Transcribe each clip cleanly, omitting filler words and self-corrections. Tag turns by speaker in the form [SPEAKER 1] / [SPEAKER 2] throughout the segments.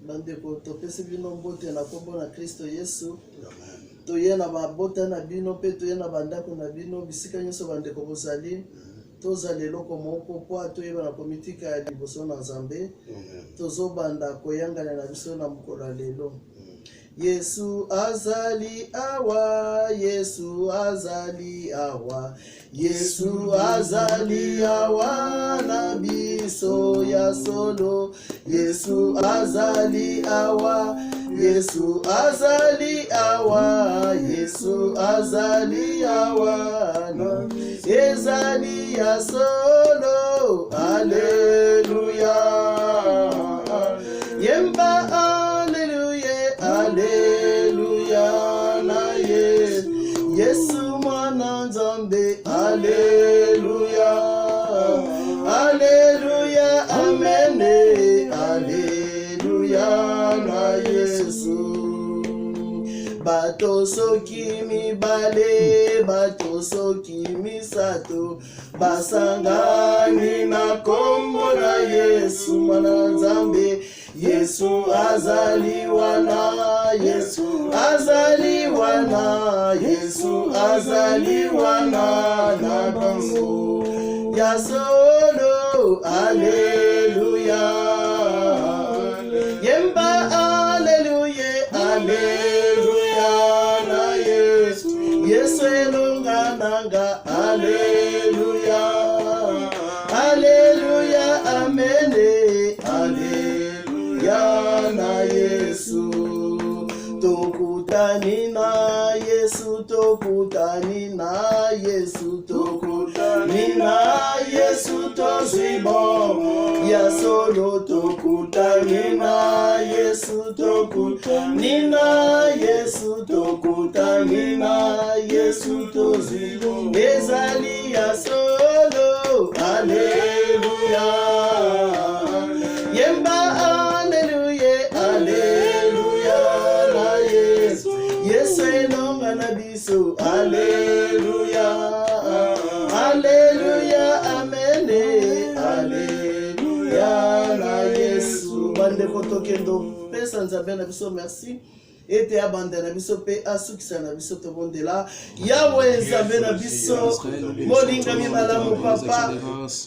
[SPEAKER 1] bandeko topesi bino mbote na kombo na Kristo Yesu. Toye na babota na bino pe toye na bandako na bino bisika nyonso bandeko bozali. Toza lelo komoko po toyeba na komitika ya liboso na Nzambe. Tozo banda koyangana na biso na mokolo lelo. Yesu azali awa, Yesu azali awa, Yesu azali awa na biso ya solo. Yesu azali awa, Yesu azali awa, Yesu azali awa na ezali ya solo. Alleluia. Yemba Alleluia na Yesu mwana Nzambe. Alleluia. Alleluia. Amen. Alleluia na Yesu. Bato soki mibale, bato soki misato, basangani na kombo na Yesu mwana Nzambe. Yesu azali wana, Yesu azali wana, Yesu azali wana na biso ya solo. Alleluia. Yemba alleluia, alleluia na Yesu. Yesu elonga nanga. Alleluia. Alleluia. Amen. Alleluia na Yesu. Tokutani na Yesu, tokutani na Yesu, tokutani na Yesu tozibo ya solo. Tokutani na Yesu, tokutani na Yesu, tokutani na Yesu tozibo ezali ya solo. Alleluia. Yemba alleluia, alleluia na Yesu. Yesu enonga na biso. Alleluia. Alleluia. Amen. Alleluia na Yesu. Bandeko tokendo pesa Nzambe na biso merci. Ete abanda na biso pe asukisa na biso to bondela yawe Nzambe na biso molinga mi malamu papa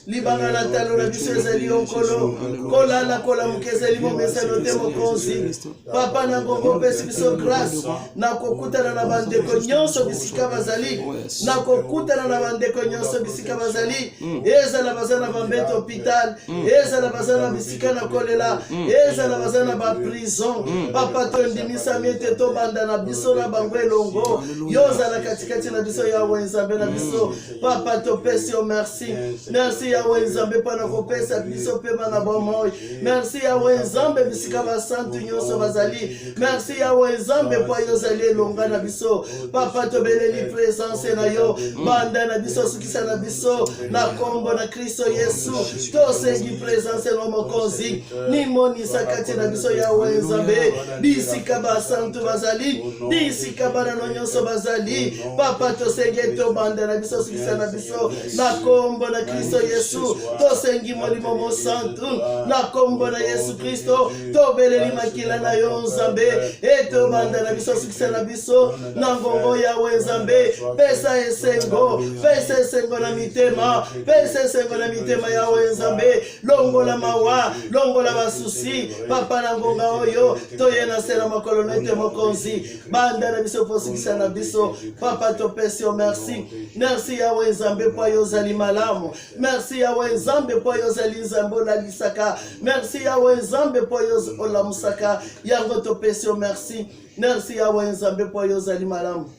[SPEAKER 1] libanga na talo na biso ezali onkolo kolala kola mukeze libo mesano te mokonzi papa na ngongo pesi biso grâce na kokutana na bandeko nyonso bisika bazali na kokutana na bandeko nyonso bisika bazali ezala bazana bambeto hôpital ezala bazana bisika na kolela ezala bazana ba prison papa to ndimisa ete to banda na biso na bango elongo yoza na katikati na biso yawe Nzambe na biso papa to pesi o merci. Merci yawe Nzambe pana kopesa biso pema na bomoi. Merci yawe Nzambe bisika ba santu nyonso bazali. Merci yawe Nzambe po yozali elonga na biso papa to beleli présence na yo banda na biso sukisa na biso na kombo na Kristo Yesu to sengi présence no mokonzi ni moni sakati na biso yawe Nzambe bisika ba santu bazali bisika bana no nyonso bazali papa to senge to banda na biso sukisa na biso na kombo na Kristo Yesu to sengi molimo mo santu na kombo na Yesu Kristo to beleli makila na yo Nzambe eto banda na biso sukisa na biso na ngongo yawe Nzambe pesa esengo na mitema pesa esengo na mitema yawe Nzambe longola mawa longola basusi papa na ngonga oyo to yena sera makolo nete mokonzi banda na biso posukisa na biso papa to pesi o merci. Merci yawe Nzambe po yozali malamu. Merci yawe Nzambe po yozali Nzambe la lisaka. Merci yawe Nzambe po yozola musaka yango to pesi o merci. Merci yawe Nzambe po yozali malamu.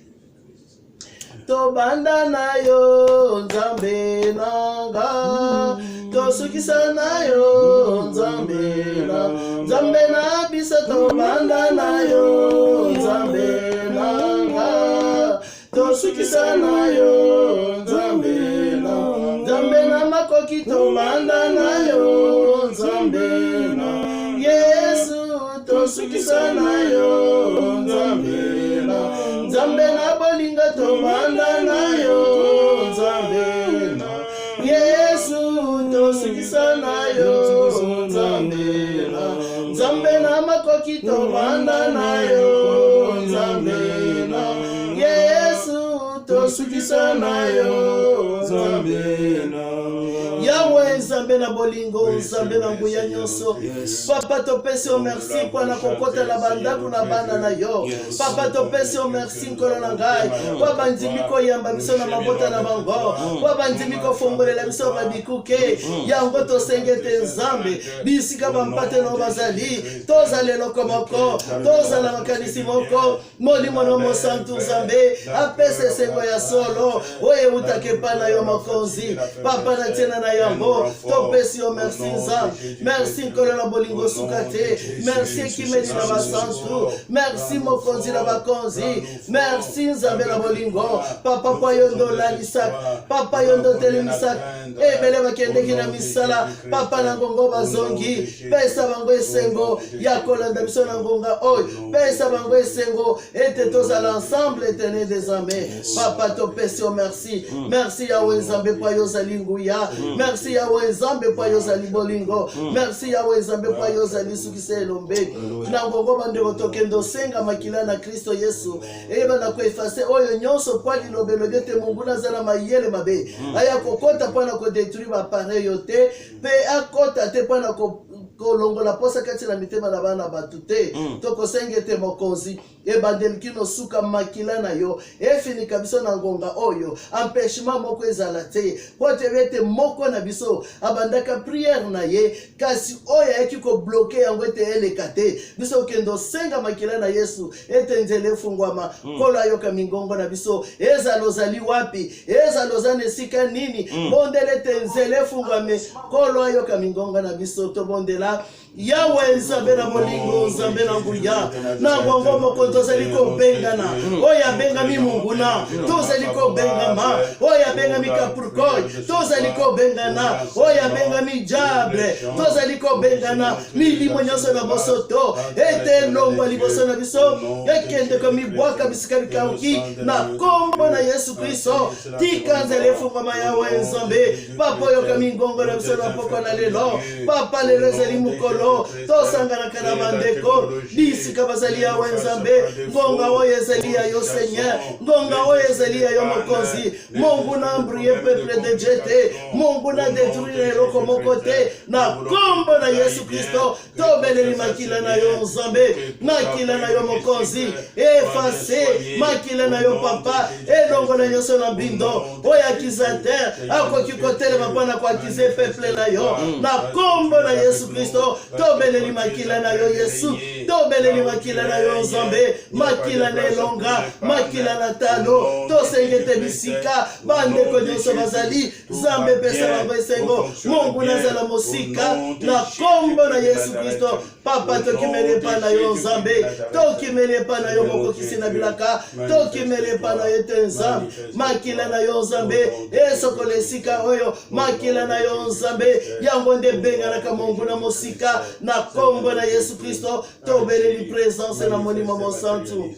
[SPEAKER 1] To banda na yo Nzambe nanga to sukisa na yo Nzambe na bisa to banda na yo Nzambe nanga to sukisa na yo Nzambe na makoki to banda na yo Nzambe na Yesu to sukisa na yo Nzambe na bolinga to banda na yo Nzambe na Yesu to sukisa na yo Nzambe na tokoki tobanda na yo Nzambe na Yesu tosukisa na yo Nzambe na Yawe Nzambe na bolingo Nzambe na nguya nyonso Papa topesi o merci kwa na kokota na bandako na banda na yo Papa topesi o merci nkolo na ngai kwa bandimiko yamba biso na mabota na bango kwa bandimiko fongolela biso babikuke yango tosengete Nzambe bisika bampate no bazali tozalelo komoko tozala makanisi moko molimo no mosantu Nzambe apese sengo ya solo oye utake pana yo mokonzi Papa na tena na yango topesi o merci Nzambe merci nkolo na bolingo sukate merci kimeli na basantu merci mokonzi na bakonzi merci Nzambe na bolingo Papa kwa yondo lalisak Papa yondo telemisak ebele bakendeki na misala Papa na ngongo bazongi pesa bango esengo ya kolanda biso na ngonga oyo pesa bango esengo ete tozala ensemble éternel des armées Papa topesi o merci merci Yawe Nzambe kwa yozali nguya merci Yawe Nzambe kwa yozali bolingo merci Yawe Nzambe kwa yozali sukise elombe na ngongo bandeko tokendo senga makila na Kristo Yesu eba na koefase oyo nyonso kwa lilobelo te Mungu nazala mayele mabe aya kokota pana ko détruire ba pareil yote pe akota te pana ko kolongola posa kati na mitema na bana batute toko sengete mokonzi ebandeli kino suka makila na yo efinika biso na ngonga oyo empêchement moko ezala te pote bete moko na biso abandaka prière na ye kasi oyo yaki ko bloquer yango ete eleka te biso kendo senga makila na Yesu ete nzele fungwama kolo ayoka mingongo na biso ezalozali wapi ezalozane sika nini bondele te nzele fungwame kolo ayoka mingongo na biso to bondela Yawe Nzambe na bolingo Nzambe na nguya na ngongo moko tozali ko bengana oya benga mi munguna tozali ko bengama oya benga mi kapurkoy tozali ko bengana oya benga mi jabre tozali ko bengana mi limonyoso na bosoto ete longo liboso na biso ekende ko mi bwaka bisika bikauki na kombo na Yesu Kristo tikanzele fungama Yawe Nzambe papa yoka mi ngongo na biso na poko na lelo papa lelo zali mukolo tosangana kana bandeko bisika bazali Yawe Nzambe ngonga oyo ezali ya yo Seigneur ngonga oyo ezali ya yo mokonzi Mungu na mbrie peuple de Jete Mungu na détruire eloko moko te na kombo na Yesu Kristo tobeleli makila na yo Nzambe makila na yo mokonzi efase makila na yo papa elongo na nyonso na bindo oyo akizateur akoki kotelema mpona koakize peuple na yo na kombo na Yesu Kristo tobeleli makila na yo Yesu tobeleli makila na yo Nzambe makila na elonga makila na talo tosengete bisika bandeko nyonso bazali Nzambe pesa bango esengo Mungu nazala mosika na kombo na Yesu Kristo papa tokimele pa na yo Nzambe tokimele pa na yo mokokisi na bilaka tokimele pa na yo Nzambe makila na yo Nzambe esokole sika oyo makila na yo Nzambe yango nde benganaka Mungu na mosika na kombo na Yesu Kristo tobeleli présence na molimo mosantu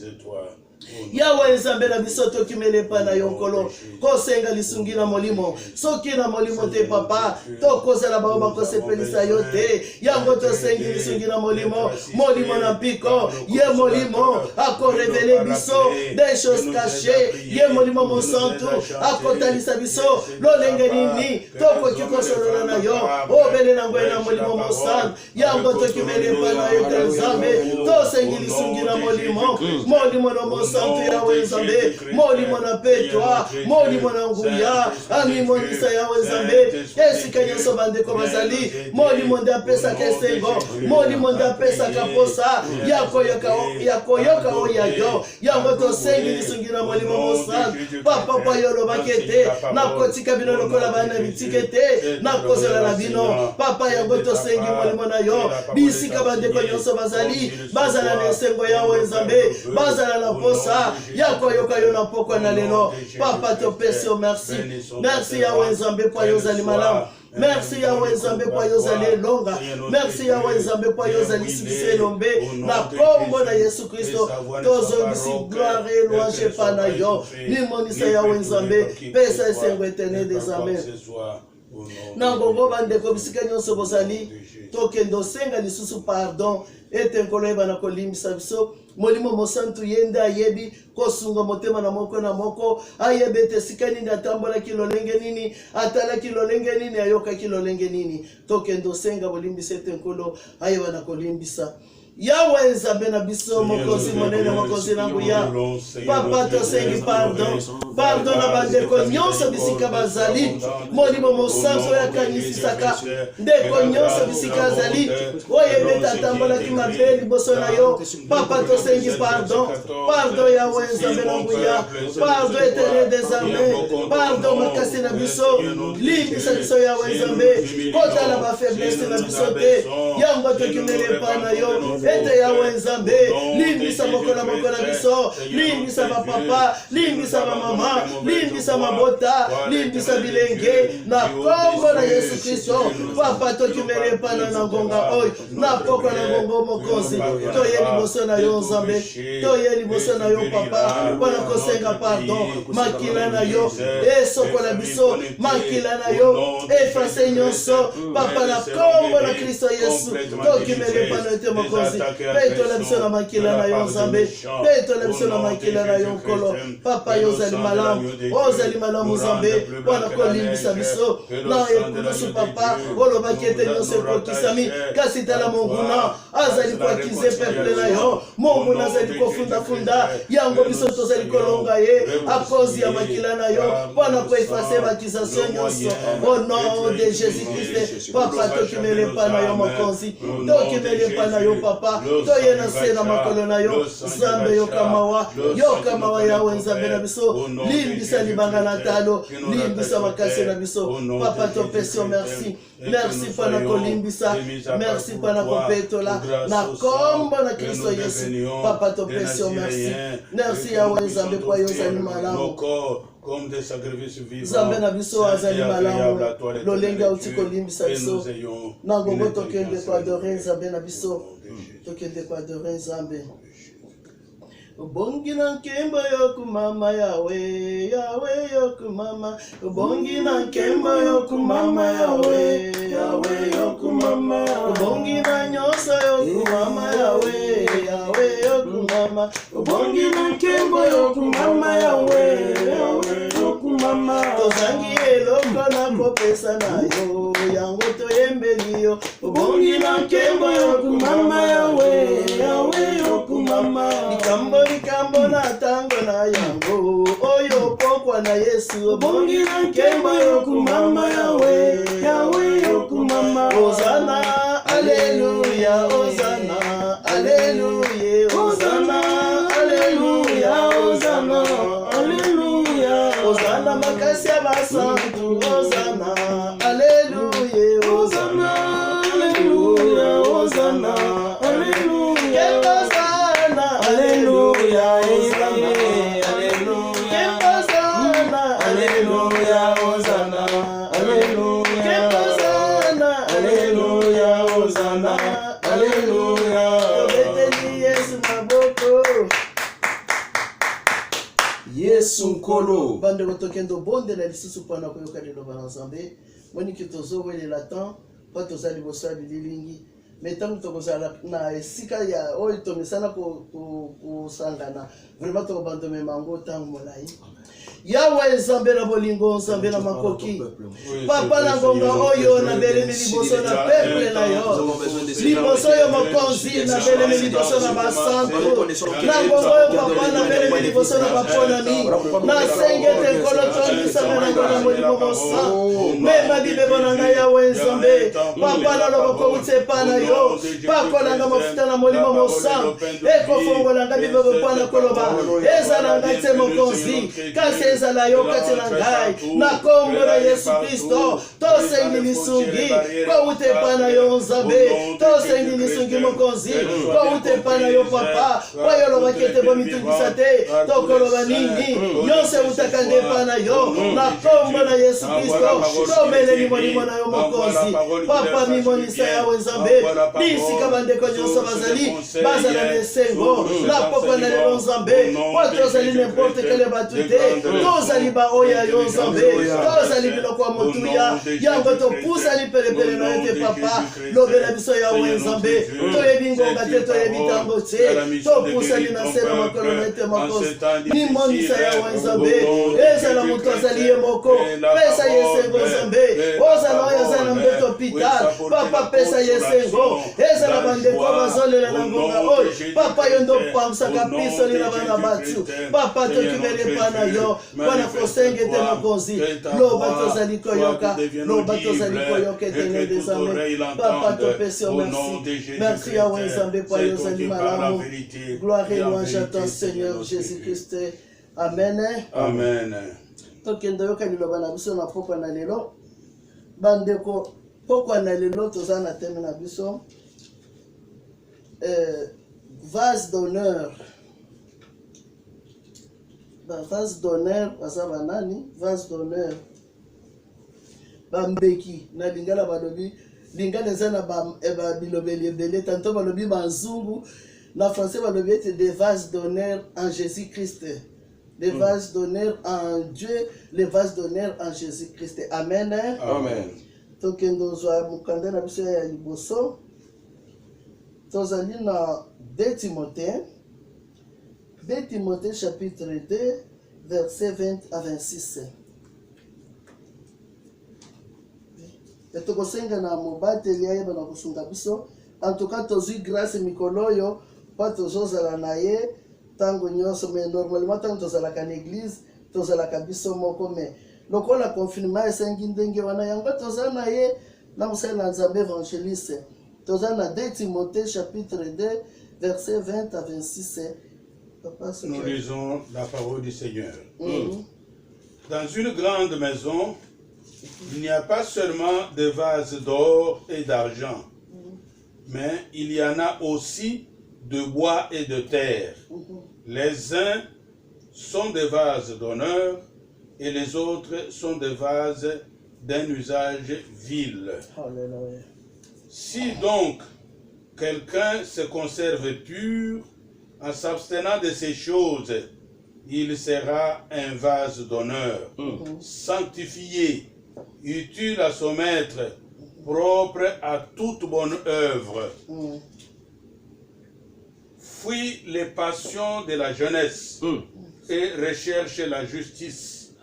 [SPEAKER 1] Yawe Nzambe na biso tokimele pa na yo nkolo kosenga lisungi na molimo soki na molimo te papa tokozala bao bakosepelisa yo te yango tosengi lisungi na molimo molimo na mpiko ye molimo akorevele biso des choses cachées ye molimo mosantu akotalisa biso lolenge nini tokoki kosolola na yo obele na ngwe na molimo mosantu yango tokimele pa na yo Nzambe tosengi lisungi na molimo molimo na mosantu Yawe Nzambe molimo na petwa molimo na nguya amimonisa Yawe Nzambe esika nyonso bandeko bazali molimo nde apesaka esengo molimo nde apesaka posa yakoyoka oyayo yango tosengi lisungi na molimo mosantu papa pa yo olobaki ete nakotika bino lokola bana bitike te nakozela na bino papa yango tosengi molimo na yo bisika bandeko nyonso bazala na esengo Yawe Nzambe bazala na posa yakoyoka yo na poko na lelo papa topesi o merci merci Yawe Nzambe kwa yo zali malamu merci Yawe Nzambe kwa yo zali longa merci Yawe Nzambe kwa yo zali sukise lombe na kombo na Yesu Kristo tozongisi gloire et louange pa na yo limonisa Yawe Nzambe pesa esengo éternel des armées Nangongo bandeko bisika nyonso bozali tokendo senga lisusu pardon ete nkolo yebana kolimbisa biso molimo mosantu yende ayebi kosunga motema na moko ayebe ete sika nini atambolaki lolenge nini atalaki lolenge nini ayokaki lolenge nini tokendo senga bolimbisa ete nkolo ayebana kolimbisa Yawe nzambe na biso mokozi monene mokozi na nguya papa tosengi pardon na bandeko nyonso bisika bazali molimo mosanso yakanisisaka ndeko nyonso bisika azali oyebeta atambolaki mabe liboso na yo papa tosengi pardon Yawe nzambe na nguya pardon éternel des armées pardon makasi na biso limbisa biso Yawe nzambe kotala bafaiblesse na biso te yango tokimele pa na yo ete Yawe nzambe limbisa mokona biso limbisa bapapa limbisa bamama limbisa mabota limbisa bilenge na kombo na Yesu Kristo papa tokimele pana na ngonga oyo na poko na ngongo mokozi toye liboso na yo nzambe toye liboso na yo papa mpona kosenga pardon makila na yo esokola biso makila na yo efase nyonso papa na kombo na Kristo Yesu tokimele pana ete mokozi petola biso na makila na yo nzambe petola biso na makila na yo nkolo papa yo ozali malamu nzambe mpona kolimbisa biso na ekulusu papa olobaki ete nyonso ekokisami kasi tala monguna azali koakize peple na yo monguna azali kofundafunda yango biso tozali kolonga ye akozi ya makila na yo mpona koefase bakizasio nyonso au nom de Jésus Christ papa tokimele pa na yo mokonzi tokimele pa na yo papa toye na se na makolo na yo nzambe yoka mawa yawe nzambe na biso limbisa libanga na talo limbisa makasi na biso papa topesi yo merci mpona kolimbisa merci mpona kopetola na kombo na Kristo Yesu papa topesi yo merci yawe nzambe kwa yo ozali malamu nzambe na biso azali malamu lolenge auti kolimbisa biso na ngongo tokende koadore nzambe na biso tokende koadore nzambe Bongi na nkembo yoku mama yawe yoku mama Bongi na nkembo yoku mama yawe yoku mama Bongi na nyosa yoku mama yawe yoku mama Bongi na nkembo yoku mama yawe yoku mama Tozangi eloko na kopesa na yo yango toyembeli yo Bongi na nkembo yoku mama yawe yoku mama Likambo na tango na yango oyo pokwa na Yesu bongi na nkembo yoku mama yawe yoku mama Hosanna alleluia Hosanna alleluia Hosanna alleluia Hosanna alleluia Hosanna makasi ya basantu Hosanna alleluia Hosanna alleluia Hosanna alleluia Alleluia, Hosanna, Alleluia, Hosanna, Alleluia, Hosanna, Alleluia, Hosanna, Alleluia. Yesu maboko. Yesu nkolo. Bande kotokendo bonde na lisusu pana koyoka lelo bana nzambe. Moni kitozo wele latin, pato zali bosali lilingi. Metango tokozala na esika ya oyo tomesana kusangana vraiment tokobandome mango ntango molai Yawe nzambe na bolingo nzambe na makoki papa na ngonga oyo na belemi liboso na peple na yo liboso yo mokonzi na belemi liboso na basantu na ngonga oyo papa na belemi liboso na baponami na sengete nkolo tondisanga na ngonga molimo mosa mema bibebo na ngai Yawe nzambe papa na loboko utepa na yo pakolanga mafuta na molimo mosa ekofongola nga bibebo mpona koloba ezala ngai te mokonzi kasi ezala yo kati na ngai na kombo na Yesu Kristo tosengi lisungi koutepa na yo nzambe tosengi lisungi mokonzi koutepa na yo papa oyo olobaki ete bomitungisa te tokoloba nini nyonso eutaka ndepa na yo na kombo na Yesu Kristo tomeleli molimo na yo mokonzi papa mimonisa yawe nzambe bisika bandeko nyonso bazali bazala na esengo na pokwa na lelo nzambe po tozali n'importe quelle batu te tozali baoya yo nzambe tozali biloko ya motuya yango topusani pelepele na yo te papa lobela biso yawe nzambe toyebi ngonga te toyebi ntango te topusani na se na makolo na ete makosi nimonisa yawe nzambe ezala moto azali ye moko pesa ye esengo nzambe ozala oyo aza na mbeto hopital papa pesa ye esengo ezala bandeko bazolela na ngonga oyo papa yo ndo pamisaka pisoli na bana batu papa tokimeli epa na yo mpona kosenge te mokonzi loba tozali koyoka loba tozali koyoka etene dezame papa topesi yo merci merci yawe nzambe po yo ozali malamu gloire et louange à ton Seigneur Jésus-Christ amen
[SPEAKER 2] amen.
[SPEAKER 1] tokende yoka liloba na biso na pokwa na lelo bandeko pokwa na lelo toza na teme na biso vase d'honneur vase d'honneur baza banani vase d'honneur bambeki na lingala balobi lingala eza na bilobeli ebele tanto balobi banzungu na français balobi ete des vases d'honneur en Jésus-Christ. Les vases d'honneur en Dieu, les vases d'honneur en Jésus-Christ. Amen.
[SPEAKER 2] Amen.
[SPEAKER 1] Tokendo zwa mukanda na biso ya liboso. Tozali na 2 Timothée. 2 Timothée chapitre 2 verset 20 à 26. Etokosenga na mobateli ayeba na kusunga biso. En tout cas tozwi grâce mikolo yo pa tozozala na ye tango nyonso mais normalement tango tozalaka na église tozalaka biso moko mais lokola confinement esengi ndenge wana yango tozala na ye na mosali na nzambe évangéliste tozala na 2 Timothée chapitre 2 verset 20 à 26. Papa,
[SPEAKER 2] nous lisons la parole du Seigneur. Dans une grande maison, il n'y a pas seulement des vases d'or et d'argent, mais il y en a aussi de bois et de terre. Les uns sont des vases d'honneur et les autres sont des vases d'un usage vil.
[SPEAKER 1] Alléluia.
[SPEAKER 2] Si donc quelqu'un se conserve pur en s'abstenant de ces choses, il sera un vase d'honneur, sanctifié, utile à son maître, propre à toute bonne œuvre. Fuis les passions de la jeunesse et recherche la justice,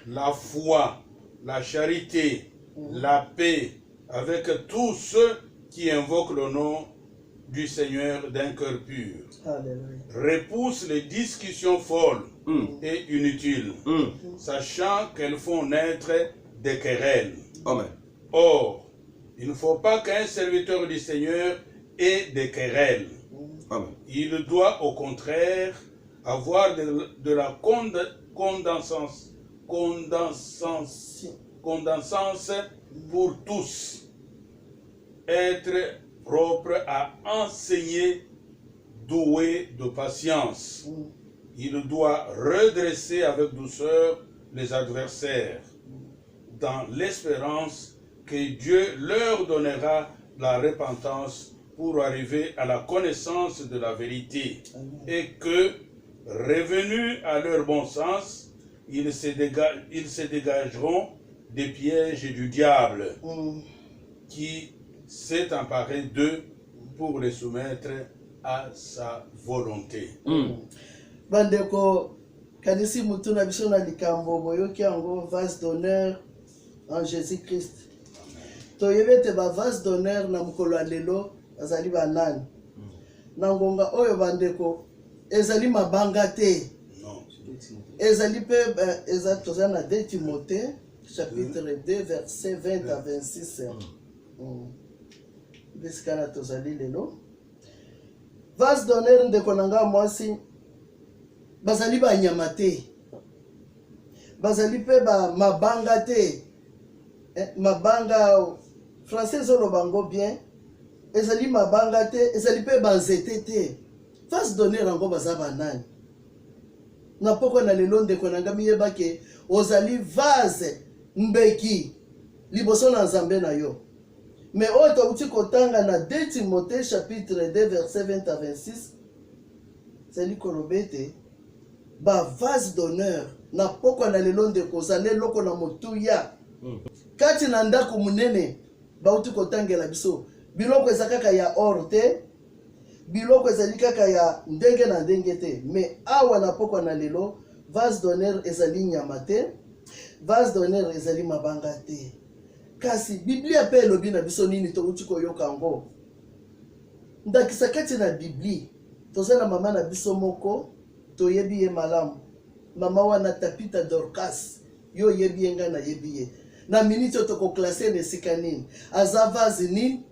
[SPEAKER 2] la foi, la charité, la paix avec tous ceux qui invoquent le nom du Seigneur d'un cœur pur.
[SPEAKER 1] Alléluia.
[SPEAKER 2] Repousse les discussions folles et inutiles, sachant qu'elles font naître des querelles.
[SPEAKER 3] Amen.
[SPEAKER 2] Or, il ne faut pas qu'un serviteur du Seigneur ait des querelles.
[SPEAKER 3] Amen.
[SPEAKER 2] Il doit au contraire avoir de la condensance pour tous, être propre à enseigner, doué de patience. Il doit redresser avec douceur les adversaires, dans l'espérance que Dieu leur donnera la repentance pour arriver à la connaissance de la vérité. Et que, revenus à leur bon sens, ils se dégageront des pièges du diable qui s'est emparé d'eux pour les soumettre à sa volonté.
[SPEAKER 1] Bandeko kanisi mutu na biso na likambo boyoki yango vase d'honneur en Jésus-Christ. Toyebete ba vase d'honneur na mukolo lelo azali banani. Na ngonga oyo bandeko ezali mabanga te. Ezali pe ezatoza na 2 Timothée chapitre 2 verset 20 à 26. Biskana tozali lelo. Vase d'honneur ndeko nanga mwasi bazali ba nyama te. Bazali pe ba mabanga te. Mabanga français olo bango bien. Ezali mabanga te, ezali pe banzete te. Vase d'honneur ngo bazaba nani. Na poko na lelo ndeko nanga miyeba ke ozali vase mbeki liboso na nzambe na yo. Mais autre outil kotanga na 2 Timothée chapitre 2 verset 20 à 26. C'est li kolobete ba vase d'honneur na poko na lelo ndeko zale loko na motuya. Kati na ndako munene ba outil kotangela biso biloko ezakaka ya or te, biloko ezali kaka ya ndenge na ndenge te. Mais awa na poko na lelo vase d'honneur ezali nyama te, vase d'honneur ezali mabanga te. Kasi Biblia pe elobi na biso nini to uti koyoka ngo. Ndakisa kati na Biblia tozela mama na biso moko toyebi ye malamu. Mama wana Tapita Dorcas yo yebi ye nga na yebi ye. Na minute toko classer ne sika nini aza vase nini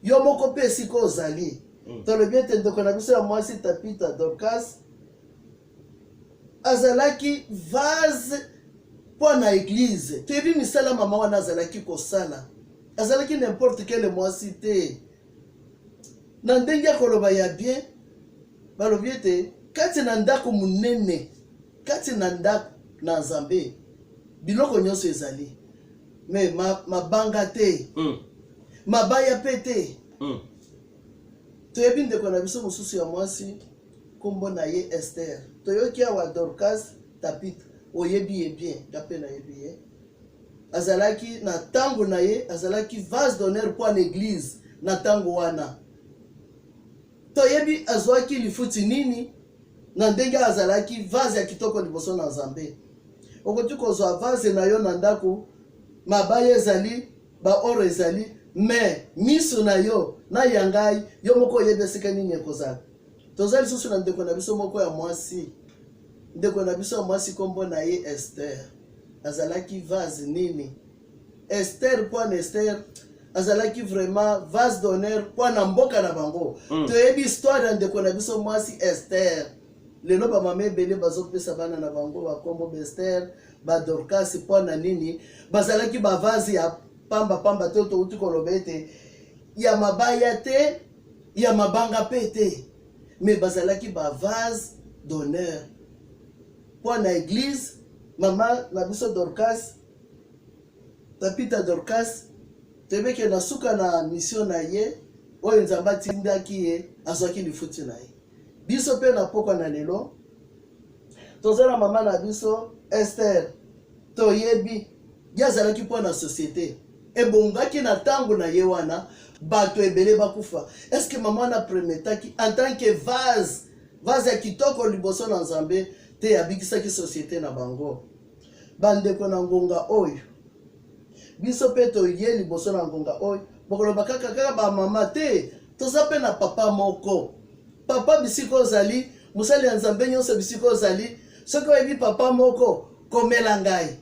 [SPEAKER 1] yo moko pe siko ozali. Tolobi ete ndeko na biso ya mwasi Tapita Dorcas azalaki vase pour na église. Tu ebi misala mama wana azalaki kosala. Azalaki n'importe quel mwasi te. Na ndenge koloba ya bien balobi ete kati na ndako munene, kati na ndako na Nzambe biloko nyonso ezali. Mais mabanga te. Mabaya pe te. Tu ebi ndeko na biso mosusu ya mwasi kombo na ye Esther. Toyoki awa Dorcas Tapita oyebi ye bien gape na yebi ye. Azalaki na tango na ye azalaki vase d'honneur pour l'église na tango wana. Toyebi azwaki lifuti nini na ndenge azalaki vase ya kitoko liboso na Nzambe. Okoti kozwa vase na yo na ndako mabaya ezali ba oro ezali mais miso na yo na yangai yo moko yebi esika nini ekozala. Tozali susu na ndeko na biso moko ya mwasi. Ndeko na biso mwasi kombo na ye Esther. Azalaki vase nini? Esther pour Esther azalaki vraiment vase d'honneur pour na mboka na bango. Toyebi histoire ya ndeko na biso mwasi Esther. Lelo ba mama ebele bazopesa bana na bango ba kombo Esther, ba Dorcas pour na nini? Bazalaki ba vase ya pamba te to uti kolobete ya mabaya te, ya mabanga pe te. Mais bazalaki ba vase d'honneur. Pour na église, mama na biso Dorcas, Tapita Dorcas, tebeke na suka na mission na ye, oyo Nzambe atindaki ye, azwaki lifuti na ye. Biso pe na poko na lelo, tozela mama na biso Esther, toyebi, yazalaki po na société. Ebongaki na tango na ye wana, bato ebele bakufa. Est-ce que maman na premetaki en tant que vase ya kitoko liboso na Nzambe te abikisaki société na bango. Bandeko na ngonga oyo biso pe toye liboso na ngonga oyo bokoloba kaka ba mama te toza pe na papa moko. Papa bisiko ozali musali ya Nzambe nyonso bisiko ozali soki oyebi papa moko komela ngai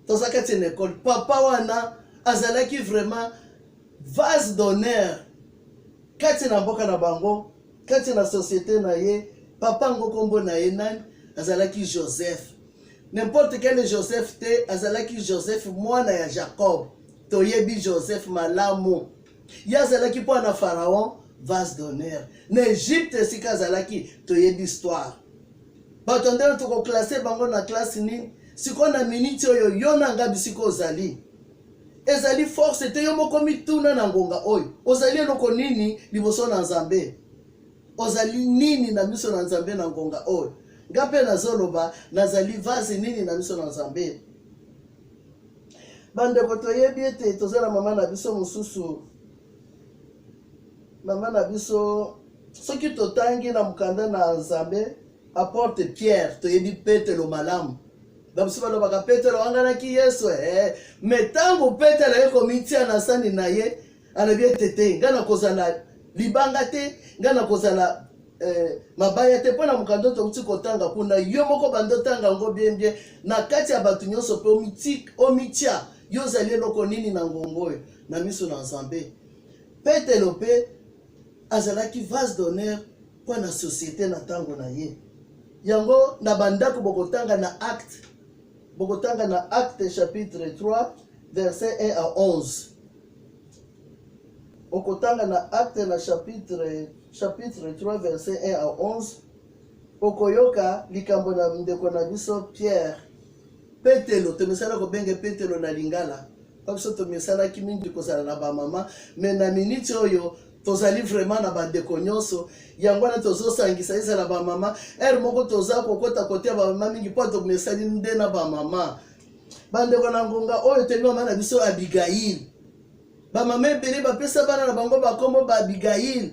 [SPEAKER 1] toza kati na ekole. Papa wana azalaki vraiment vase d'honneur kati na mboka na bango, kati na société na ye. Papa ngo kombo na ye nani? Azalaki Joseph. N'importe quel Joseph te, azalaki Joseph mwana ya Jacob. Toyebi Joseph malamu. Ya azalaki po na Pharaon vase d'honneur. Na Egypte sika azalaki toyebi histoire. Bato ndelo toko classer bango na classe nini? Siko na minute oyo yo na nga bisiko ozali. Ezali force te yo moko mituna na ngonga oyo. Ozali eloko nini liboso na Nzambe? Ozali nini na miso na Nzambe na ngonga oyo? Gape na zoloba nazali vase nini na miso na Nzambe? Bandeko toyebi ete tozela mama na biso mosusu. Mama na biso soki totangi na mukanda na Nzambe apporte Pierre toyebi Petelo malamu. Babiso balobaka Petelo wanganaki Yesu mais tango Petelo ekomitia na sani na ye anabi ete ngana kozala libanga te, ngana kozala mabaya te pona mukando to uti kotanga kuna yo moko bando tanga ngo bien na kati ya batu nyonso pe omitia yo zali loko nini na ngongoyo na miso na Nzambe. Petelo pe azalaki vase d'honneur pour na société na tango na ye. Yango na bandako bokotanga na acte chapitre 3 verset 1 à 11. Okotanga na acte na chapitre 3 verset 1 à 11. Okoyoka likambo na ndeko na biso Pierre. Petelo temesala ko benge Petelo na lingala. Comme ça, tu me sala qui mingi kozala na ba maman, mais na minute oyo tozali vraiment na ba ndeko nyonso yangwana tozo sangisa isa na ba maman moko toza kokota kotia ba maman mingi po to me sali nde na ba maman bandeko na ngonga oyo tengo mana biso Abigail ba maman ebele ba pesa bana na bango ba kombo ba Abigail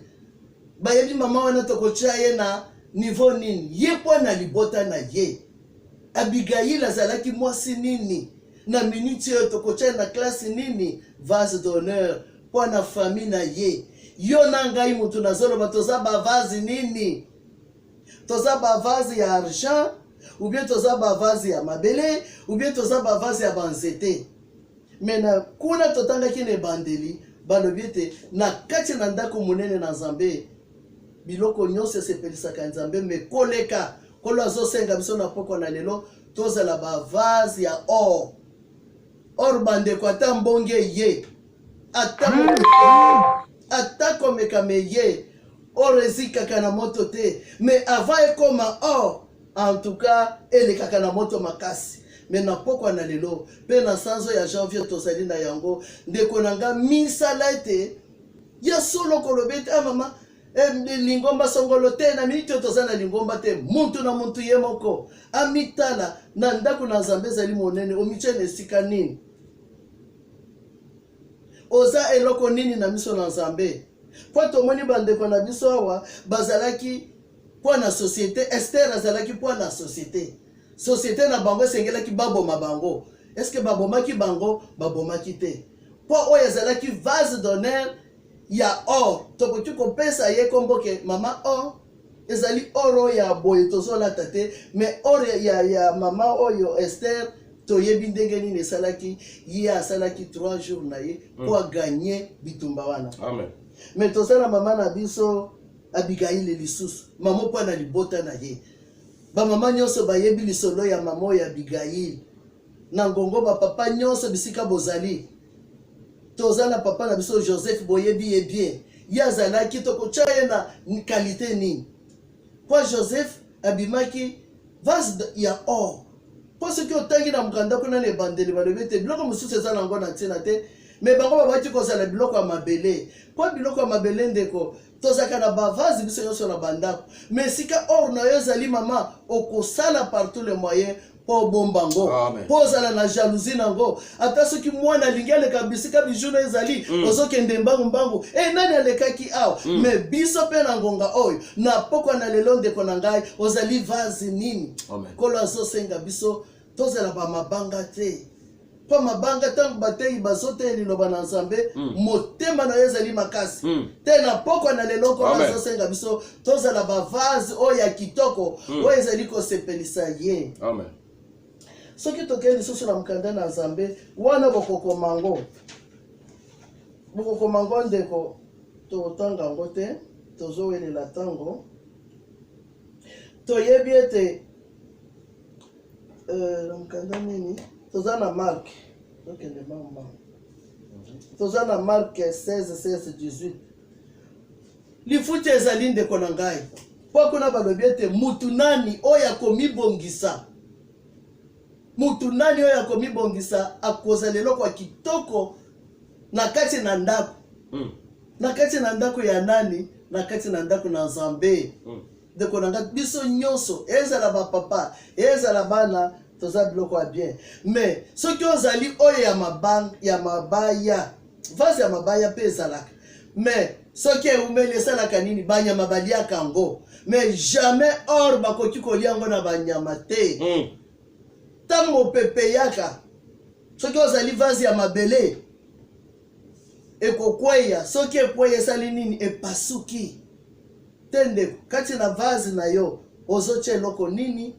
[SPEAKER 1] ba yebi maman wana tokotia ye na niveau nini ye po na libota na ye Abigail azalaki mwasi nini na minute oyo tokotia na classe nini vase d'honneur po na famille na ye yo na ngai mutu nazoloba toza ba vase nini toza ba vase ya argent ou bien toza ba vase ya mabele ou bien toza ba vase ya banzete mena kuna totangaki na ebandeli balobi ete na kati na ndako monene na Nzambe biloko nyonso esepelisaka Nzambe me koleka kolo azosenga biso na poko na lelo tozala ba vase ya or bandeko ata mbonge ye ata komekame ye or ezikaka na moto te mais avant ekoma or en tout cas elekaka na moto makasi mais na poko na lelo pe na sanzo ya janvier tozali na yango ndeko nanga misala ete ya solo kolobete mama lingomba songolo te na minute toza na lingomba te muntu na muntu ye moko amitala na ndako na Nzambe zali monene omichene esika nini oza eloko nini na miso na Nzambe po tomoni bandeko na biso awa bazalaki po na société Esther azalaki po na société na bango esengelaki baboma bango est-ce que babomaki bango babomaki te po oyo ezalaki vase d'honneur ya or tokoki kopesa ye komboke mama or ezali oro ya boye tozolata te mais or ya mama oyo Esther toyebi ndenge nini esalaki ye asalaki 3 jours na ye po gagner bitumba wana
[SPEAKER 3] amen
[SPEAKER 1] mais tozala mama na biso Abigail lisusu mama po na libota na ye ba mama nyonso bayebi lisolo ya mama ya Abigail na ngongo ba papa nyonso bisika bozali tozala papa na biso Joseph boyebi ye bien yazalaki tokochaye na qualité nini kwa Joseph abimaki vase ya or parce que otangi na mukanda kuna ne bandeli balobete biloko mususu ezala ngo na tina te mais bango babati kozala biloko ya mabele kwa biloko ya mabele ndeko tozaka na bavase biso nyonso na bandako mais sika or na yo ezali mama okosala par tous les moyens po bombango po zala na jalousie nango ata soki mwana alingi aleka bisika bijuna ezali ozokende mbangu nani alekaki awa mais biso pe na ngonga oyo na poko na lelo ndeko na ngai ozali vase nini kolo azosenga biso tozala ba mabanga te po mabanga tango bateyi bazote liloba na Nzambe motema na ezali makasi te na poko na lelo kolo azosenga biso tozala ba vase oyo ya kitoko oyo ezali kosepelisa ye
[SPEAKER 3] amen
[SPEAKER 1] soki tokei lisusu na mukanda na Nzambe wana bokokomango ndeko totanga yango te tozowelela tango toyebi ete na mukanda nini toza na Mark tokende mama toza na Mark 16:18 lifuti ezali ndeko na ngai po kuna balobi ete mutu nani oyo akomibongisa mutu nani oyo akomibongisa akozala eloko ya kitoko na kati na ndako na kati na ndako ya nani na kati na ndako na Nzambe ndeko na ngai biso nyonso ezala bapapa ezala bana toza biloko ya bien mais soki ozali oyo ya mabaya vase ya mabaya pe ezalaka mais soki eumeli esalaka nini banyama baliaka yango mais jamais or bakoki kolia yango na banyama te tango pepe yaka soki ozali vase ya mabele ekokweya soki ekweya esali nini epasuki te ndeko kati na vase na yo ozotia eloko nini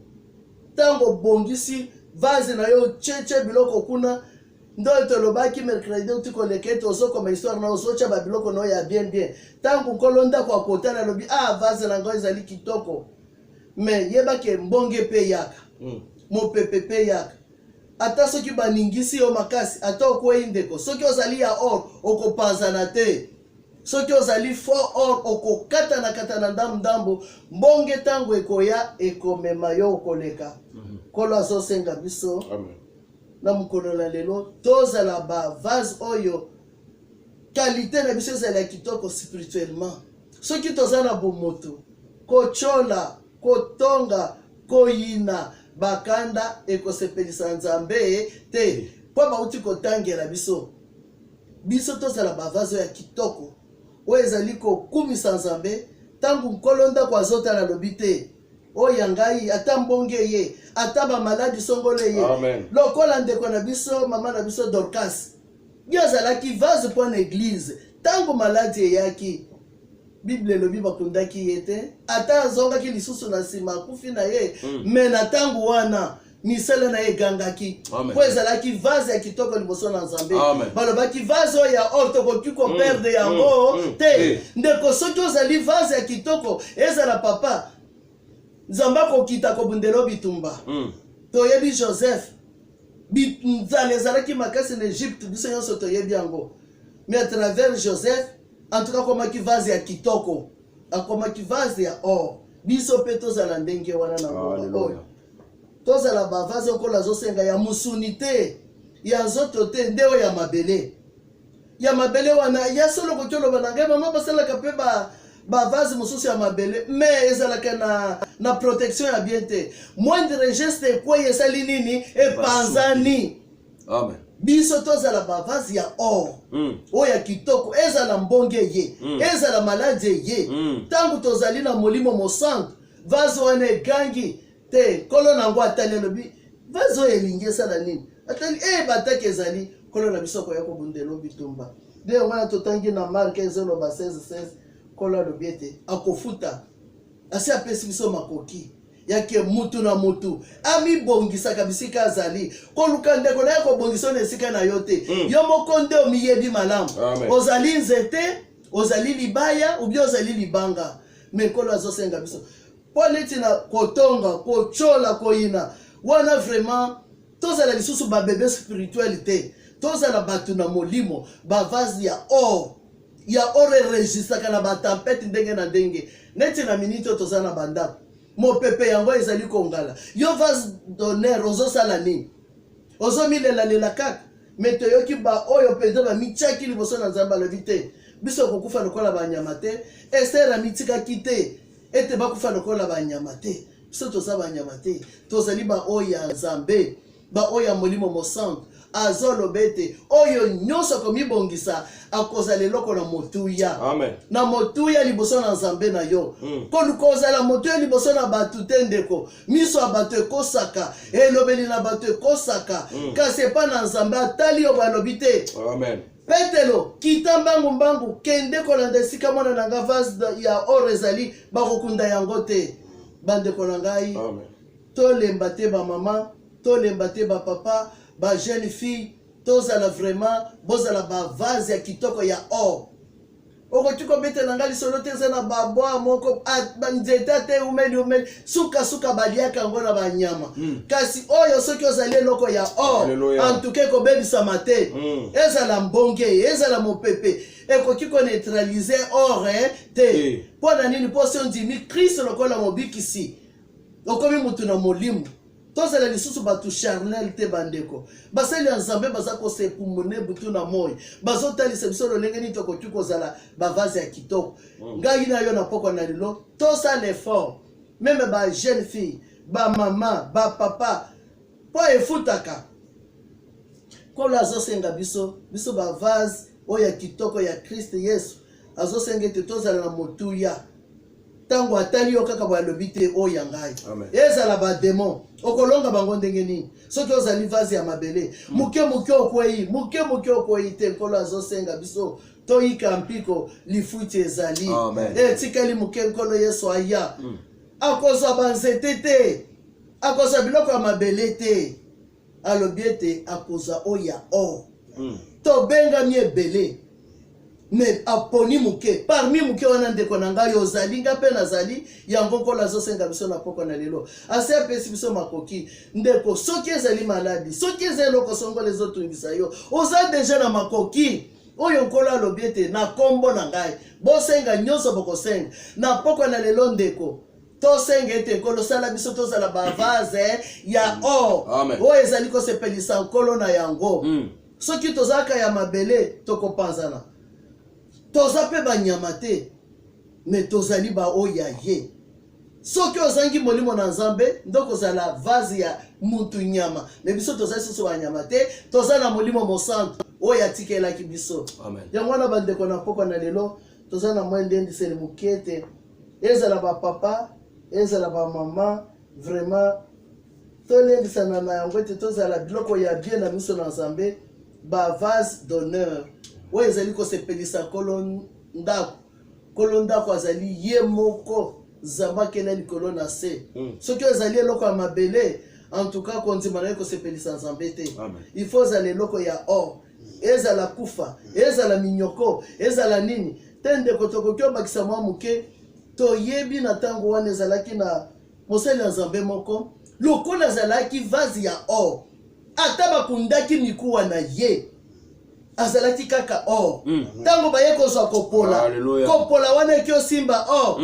[SPEAKER 1] tango bongisi vase na yo cheche biloko kuna ndo tolobaki mercredi uti kolekete ozokoma histoire na ozotia babiloko na yo ya bien tango nkolo ndako akotana alobi vase na ngo ezali kitoko mais yebake mbonge pe yaka mopepe pe yaka ata soki baningisi yo makasi ata okwei ndeko soki ozali ya or okopanzana te soki ozali fort or okokata na ndambo mbonge tango ekoya ekomema yo okoleka kolo azosenga biso na mokolo na lelo tozala ba vase oyo qualité na biso ezala kitoko spirituellement soki toza na bomoto kochola kotonga koyina bakanda ekosepelisa nzambe te po bauti kotangela biso tozala ba vase ya kitoko oyo ezali kokumisa nzambe ntango nkolo ndako azotala lobi te oyo ngai ata mbonge ye ata bamaladi songolo ye lokola ndeko na biso mama na biso Dorcas yo azalaki vase mpo na eglize ntango maladi eyaki Bible elobi bakundaki ye te ata azongaki lisusu na nsima akufi na ye me na ntango wana misala na ye egangaki po ezalaki vase ya kitoko liboso na nzambe balobaki vase oyo ya or tokoki koperde yango te ndeko soki ozali vase ya kitoko ezala papa nzambe akokita kobundela bitumba toyebi Joseph nzala ezalaki makasi na Egypte biso nyonso toyebi yango mais à travers Joseph en tout cas akomaki vase ya kitoko akomaki vase ya or biso mpe tozala ndenge wana na ngoma oyo tozala bavase okola azosenga ya musuni te ya nzoto te nde oyo ya mabele wana ya solo koki oloba na ngai mama basalaka mpe bavase mosusu ya mabele mais ezalaka na protection ya bien te moindre geste ekwei esali nini epanzani biso tozala bavase ya or oyo ya kitoko ezala mbonge ye ezala maladi ye ntango tozali na molimo mosantu vase wana egangi te kolo nango atali elobi vase oyo elingi esala nini atali bataki ezali kolo na biso koya kobundela bitumba nde wana totangi na Mark ezoloba 16:16 kolo alobi ete akofuta asi apesi biso makoki yake mutu na mutu amibongisaka bisika azali koluka ndeko na ye kobongisa na esika na yo te yo moko nde omiyebi malamu ozali nzete ozali libaya ubie ozali libanga mekolo azosenga biso po neti na kotonga kochola koyina wana vraiment tozala lisusu babebe spirituel te tozala batu na molimo bavase ya or eregisaka na batempete ndenge na ndenge neti na minute tozala na bandako mopepe yango ezali kongala yo vase d'honneur ozosala nini ozomilela kaka me toyoki oyo mpenza bamitiaki liboso na nzambe alobi te biso kokufa lokola banyama te Ester amitikaki te ete bakufa lokola banyama te biso toza banyama te tozali baoyo ya nzambe baoyo ya molimo mosantu azoloba ete oyo nyonso komibongisa akozala eloko na motuya na motuya liboso na nzambe na yo koluka ozala motuya liboso na bato te ndeko miso ya bato ekosaka elobeli na bato ekosaka kasi epa na nzambe atali yo balobi te Petelo kita mbangu kende kolanda esika mwana na nga vase ya or ezali bakokunda yango te bandeko na ngai tolemba te bamama tolemba te bapapa ba jeune fille tozala vraiment bozala ba vase ya kitoko ya or okoki kobetela ngai lisolo te eza na babwa moko nzete te umeli suka baliaka yango na banyama kasi oyo soki ozali eloko ya or antuke kobebisama te ezala mbonge ezala mopepe ekoki koneutralize or te mpo na nini mpo se ondimi Kristo lokola mobikisi okomi mutu na molimo tozala lisusu batu charnel te bandeko basali ya nzambe baza kosepumune butu na moi bazotalisa biso lolenge nini tokoki kozala bavase ya kitoko ngai na yo na poko na lelo tosala effort meme ba jeune fille bamama bapapa mpo efutaka kolo azosenga biso bavase oyo ya kitoko ya Kristo Yesu azosenga ete tozala na motuya tango atali yo kaka balobi te oyo ngai ezala bademon okolonga bango ndenge nini soki ozali vase ya mabele muke okwei te nkolo azosenga biso toyika mpiko lifuti ezali etikali muke nkolo Yesu aya akozwa banzete te akozwa biloko ya mabele te alobi ete akozwa oyo ya or tobengami ebele mais aponi muke parmi muke wana ndeko na ngai ozali nga mpe nazali yango nkolo azosenga biso na poko na lelo ase apesi biso makoki ndeko soki ezali maladi soki eza eloko songolo ezotungisa yo oza deja na makoki oyo nkolo alobi ete na kombo na ngai bosenga nyonso bokosenga na poko na lelo ndeko tosenga ete nkolo sala biso tozala bavase ya or oyo ezali kosepelisa nkolo na yango. Soki tozalaka ya mabele tokopanzana, toza mpe banyama te, me tozali baoyo ya ye. Soki ozangi molimo na nzambe ndoko ozala vazi ya mutu nyama, me biso tozali susu banyama te, toza na molimo mosantu oyo atikelaki biso. Yango wana bandeko na pokwa na lelo toza na mwa ndendiseli moke ete ezala bapapa ezala bamama vraiment tolendisana na yango ete tozala biloko ya bien na miso na nzambe, bavase d'honneur oyo ezali kosepelisa nkolo ndako. Nkolo ndako azali ye moko zamba kena likolo na se. Soki ezali eloko ya mabele en tout cas kondima na ye kosepelisa nzambe te. Il faut ezala eloko ya or, ezala kufa, ezala minyoko, ezala nini te ndeko tokoki obakisa mwa moke toyebi na ntango wana ezalaki na mosali ya nzambe moko lokola azalaki vazi ya or, ata bakundaki mikuwa na ye azalaki kaka or. Ntango baye kozwa kopola, kopola wana eki osimba or,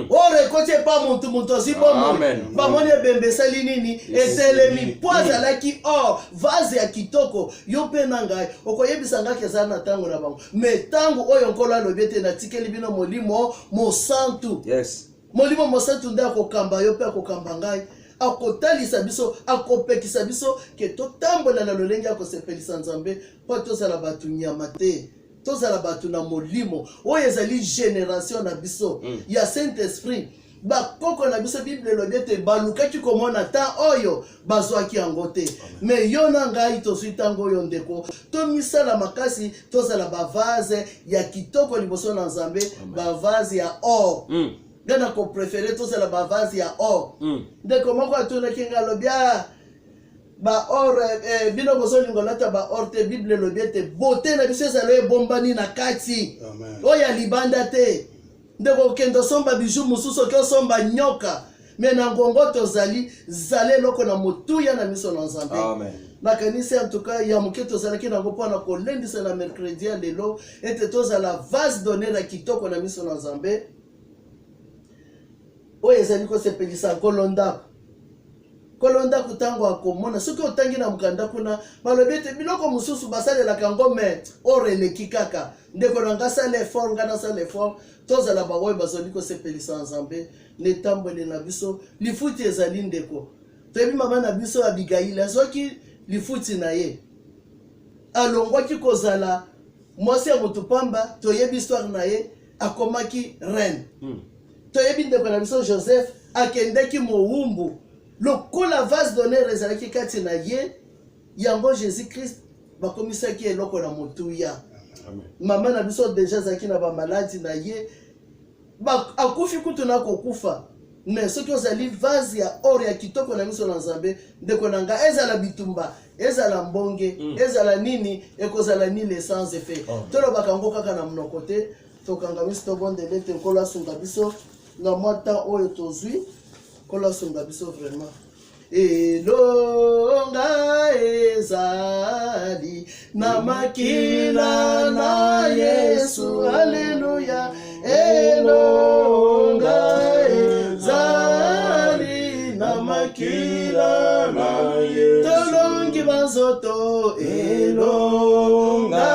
[SPEAKER 1] or ekoti epa muntu ozibomo bamoni ebembe esali nini etelemi po azalaki or, vaze ya kitoko. Yo mpe na ngai okoyebisa ngaki ezala na ntango na bango, me ntango oyo nkolo alobi ete natikeli bino molimo mosantu. Molimo mosantu nde akokamba yo mpe akokamba ngai, akotalisa biso, akopekisa biso ke totambola na lolenge akosepelisa nzambe po tozala batu nyama te, tozala batu na molimo oyo ezali génération na biso ya Saint-Esprit. Bakoko na biso Bible elobi ete balukaki komona ta oyo bazwaki yango te, me yo na ngai tozwi ntango oyo ndeko tomisala makasi tozala bavase ya kitoko liboso na nzambe, bavase ya or. Gana ko préféré tout ça la bavase ya or. De comment quoi tout le kinga lobia ba or bino bozo lingolata ba or te Bible lobia te beauté na biso za le bombani na kati. Oya libanda te. De ko kendo somba bijou mususo ko somba nyoka. Mais na ngongo tozali zale loko na motuya na miso na nzambe. Amen. Na kanisa en tout cas ya muketo zalaki na ngopo na ko lundi na mercredi ya lelo ete tozala vase donner na kitoko na miso na nzambe. Oyo ezali kosepelisa nkolo ndako. Nkolo ndako ntango akomona soki otangi na mokanda kuna balobi ete biloko mosusu basalelaka yango me or eleki kaka. Ndeko na nga sala effort, nga nasala effort, tozala baoyo bazali kosepelisa nzambe netambole na biso. Lifuti ezali ndeko toyebi mama na biso Abigaili azwaki lifuti na ye alongwaki kozala mwasi ya motu pamba, toyebi histoire na ye akomaki reine. Toyebi ndeko na biso Joseph akendeki mowumbu lokola vase d'honneur ezalaki kati na ye, yango Jésus Christ bakomisaki eloko na motuya. Mama na biso deja azalaki na bamaladi na ye, akufi kutu na kokufa, mais soki ozali vase ya or ya kitoko na miso na nzambe ndeko na nga ezala bitumba, ezala mbonge, ezala nini ekozala ni l'essence effet. Tolobaka ngo kaka na monoko te, tokanga biso tobondele te nkolo asunga biso na mwata oyo tozwi, nkolo asunga biso vraiment. Elonga ezali na makila na Yesu, haleluya. Elonga ezali na makila na Yesu, tolongi banzoto. Elonga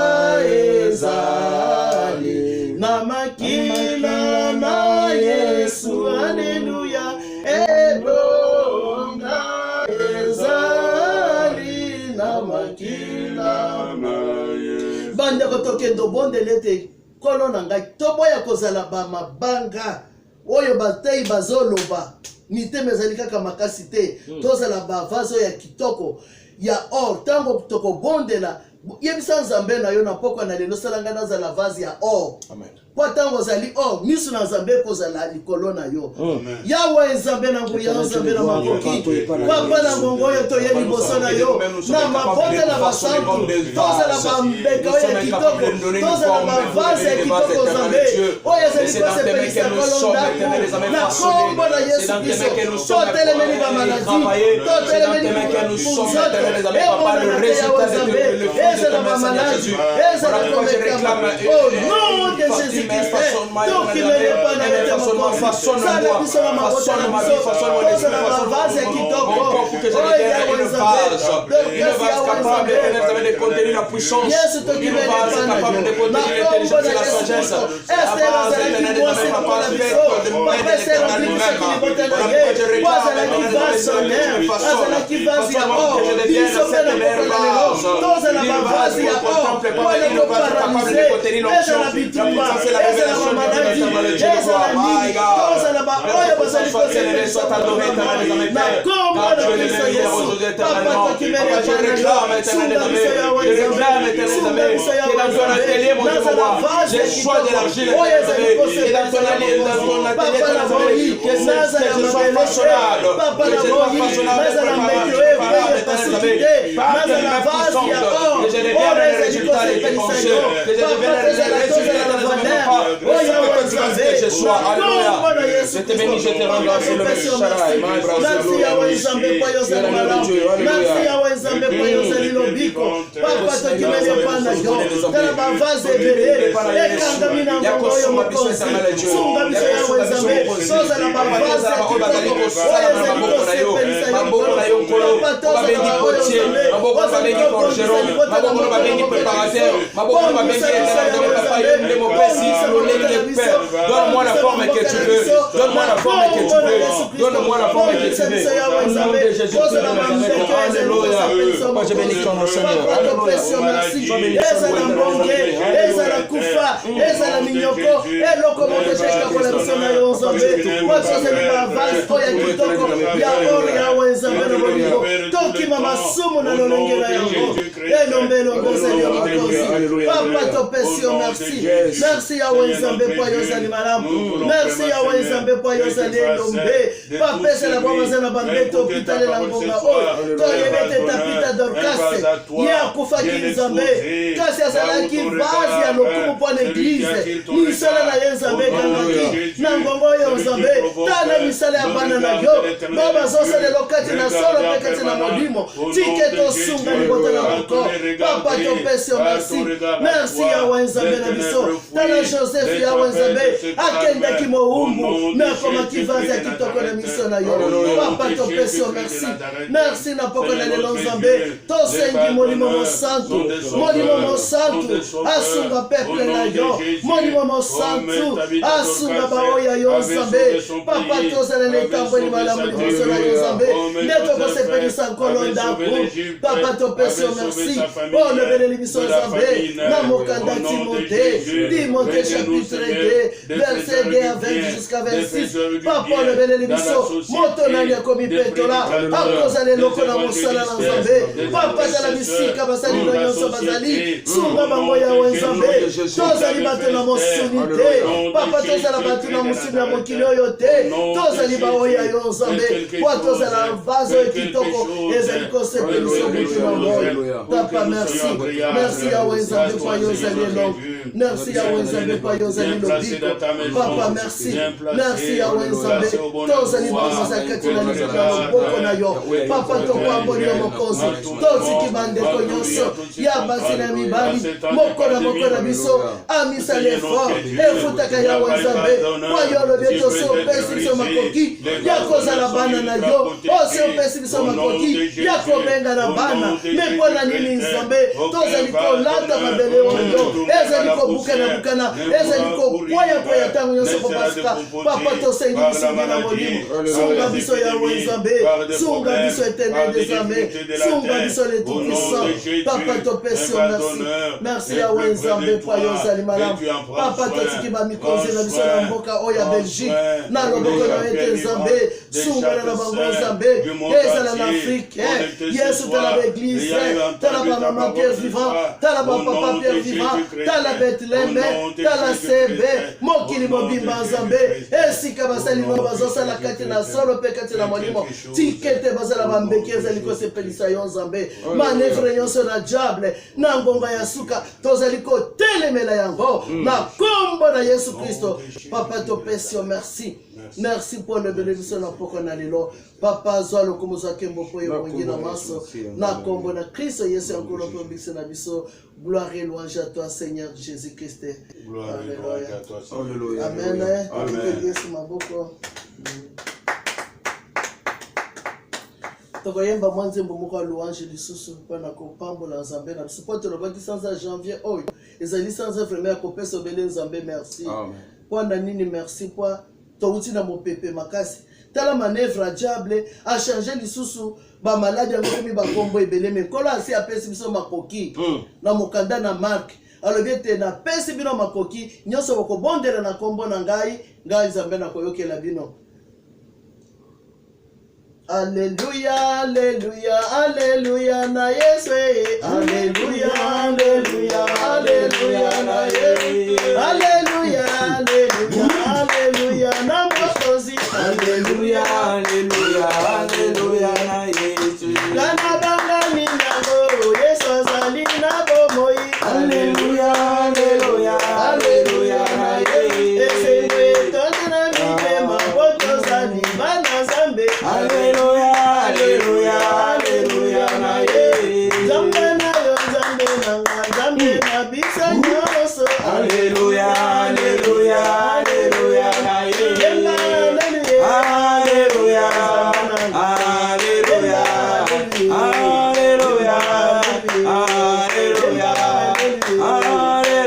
[SPEAKER 1] ezali na makila na Yesu, haleluya. Elonga ezali na makila na Yesu. Bande kotokendo bondele te kolo na ngai toboya kozala ba mabanga oyo batei bazoloba miteme ezali kaka makasi te. Tozala bavazo ya kitoko ya or tango toko bondela yebisa nzambe na yo na pokwa na lelo salanga nazala vase ya or. Amen. Kwa tango zali or misu na nzambe kozala likolo na yo. Yawe nzambe na nguya nzambe na makoki papa na ngongo yo to yeli boso na yo na mabote na basantu tozala bambeka ya kitoko tozala bavase ya kitoko nzambe oyo zali kosepelisa kolonda na kombo na Yesu Kristo totelemeni bamaladi totelemeni punzoto ebona na yawe nzambe ezala bamaladi ezala komekama au nom de Jésus Christ. Donc il n'est pas dans le makonzi sala biso na mabota na biso tozala bavase ya kitoko oyo yawe nzambe
[SPEAKER 3] Une vase capable de contenir la puissance.
[SPEAKER 1] Yesu
[SPEAKER 3] Une
[SPEAKER 1] tokimeli
[SPEAKER 3] vase capable de contenir l'intelligence et la sagesse.
[SPEAKER 1] Esther azalaki mwasi lokola biso papa Esther abikisaki libota na ye po azalaki vase honneur azalaki vase ya or biso mpe na mokolo lelo tozala bavase ya or mpona koparalize ezala bitumba ezala bamaladi ezala nini tozala baoyo bazali kosepelisa na kombo na kristo yesu papa tokimeli apana sunga biso yawe nzambe sunga biso yawe nzambe nazala vase ya kitoko oyo ezali kosepelisa na mokonzi papa na boyi nazala mabele papa na boyi nazala mbeki oyo epeye pasitite nazala vase ya or oyo ezali kosepelisa yo papa tozala na bonheur oyo yawe nzambe kombo na yesu kristo merci yawe nzambe kwa yo ozali malamu merci yawe nzambe kwa yo ozali lobiko papa tokimeli epana yo tala bavase ebele ekangami na ngongo oyo mokonzi sunga biso yawe nzambe tozala bavase ya kitoko oyo ezali kosepelisa yo papa tozala oyo nzambe ozali kobongisa libota na mokolo
[SPEAKER 3] Donne-moi la forme que tu veux. Donne-moi la forme que tu veux. Donne-moi la forme que tu veux. Au nom de Jésus, alléluia. Moi je bénis ton nom, Seigneur. Alléluia.
[SPEAKER 1] ezala mbonge ezala kufa ezala minyoko eloko moko tekakola biso na yo nzambe watozeli bavase oyo ya kitoko ya oro yawe nzambe na bolingo tokima masumu na lolenge na yango elombe elongozeli yo mokonzi papa topesi yo merci merci yawe nzambe po yo ozali malamu merci yawe nzambe po yo ozali elombe papa ezala bwamaza na bambeto opitale na ngonga oyo toyebete tapita dorkase ye akufaki nzambe kasi azalaki vase ya lokumu mpo na eglize misala na ye nzambe ekangaki na ngongo oyo nzambe tala misala ya bana na yo ngo bazosalela kati na solo mpe kati na molimo tike tosunga libota na moko papa topesi yo merci merci yawe nzambe na biso tala joseph yawe nzambe akendaki mowumbu me akomaki vase ya kitoko na miso na yo papa topesi yo merci merci na poko na lelo nzambe tosengi molimo mosantu molimo mosantu asunga peple na yo molimo mosantu asunga baoyo ya yo nzambe papa tozala na etamboli malamu liboso na yo nzambe nde tokosepelisa nkolo ndako papa topesi yo merci olobeleli biso nzambe na mokanda timote chapitre 2 verset 2 à 20 jusqu'à 26 papa olobeleli biso moto nani akomi petola akozala eloko na mosala na nzambe papa tala bisika basali na nyonso bazali sunga bango yawe nzambe tozali bato na mosuni te papa tozala bato na mosuni ya mokili oyo te tozali baoyo ya yo nzambe po tozala vase oyo kitoko ezali kosepelisa butu na moyo papa merci merci yawe nzambe po yo ozali elongo merci yawe nzambe po yo ozali lobiko papa merci merci yawe nzambe tozali bamoza kati na loboko na yo papa tokwamboli yo mokonzi toziki bandeko nyonso ya basi na mibali moko na biso amisala effort efutaka yawe nzambe po yo olobi tosi opesi biso makoki ya kozala bana na yo osi opesi biso makoki ya kobenga na bana me mpo na nini nzambe tozali kolata mabele oyo ezali kobukana ezali kokwaya ntango nyonso kopasika papa tosengi biso na molimo sunga biso yawe nzambe sunga biso éternel des armées sunga biso le tout puissant papa topesi yo merci merci yawe nzambe po yo ozali malamu papa totiki bamikonzi na biso na mboka oyo ya belgique na loboko na yo ete nzambe sungana na bango nzambe ezala na afrique yesu tala baeglise tala bamama pierre vivant tala bapapa pierre vivant tala betleme tala sebe mokili mobimba nzambe esika basali no bazosala kati na solo mpe kati na molimo tikete bazala bambeki ezali kosepelisa yo nzambe manevre nyonso na diable na ngonga ya suka tozali kotelemela yango na kombo na yesu kristo papa topesi yo merci merci pour le bénédiction na poko na lelo papa zwa lokomo zwa kembo po yo mongi na maso na kombo na Kristo Yesu encore po mbisi na biso gloire et louange à toi Seigneur Jésus Christ.
[SPEAKER 2] Gloire et louange à toi Seigneur.
[SPEAKER 3] Alléluia.
[SPEAKER 1] Amen.
[SPEAKER 3] Amen.
[SPEAKER 1] Yesu maboko. Tokoyemba mwanzembo moko louange lisusu mpona kopambola Nzambe na biso po tolobaki sanza janvier oyo ezali sanza vraiment ya kopesa obele Nzambe merci.
[SPEAKER 3] Amen.
[SPEAKER 1] Pona nini merci kwa touti na mopepe makasi tala manœuvre diable a changé lisusu ba malade yango komi ba kombo ebele me kola asi apesi biso makoki na mokanda na Mark alobi ete na pesi bino makoki nyonso bokobondela na kombo na ngai Nzambe na koyokela bino. Alléluia, alléluia, alléluia na Yesu. Alléluia, alléluia, alléluia na Yesu. Alléluia, alléluia, alléluia na Mokozi. Alléluia, alléluia, alléluia na Yesu. Kana bangani nango Yesu azali na bomoi. Alléluia, alléluia, alléluia na Yesu. Esewe tona mitema boto zani bana Nzambe. Alléluia, alléluia, alléluia na Yesu. Nzambe na yo Nzambe na Nzambe na bisa nyonso. Alléluia, alléluia, alléluia na Yesu. Alléluia, alléluia, alléluia, alléluia, alléluia,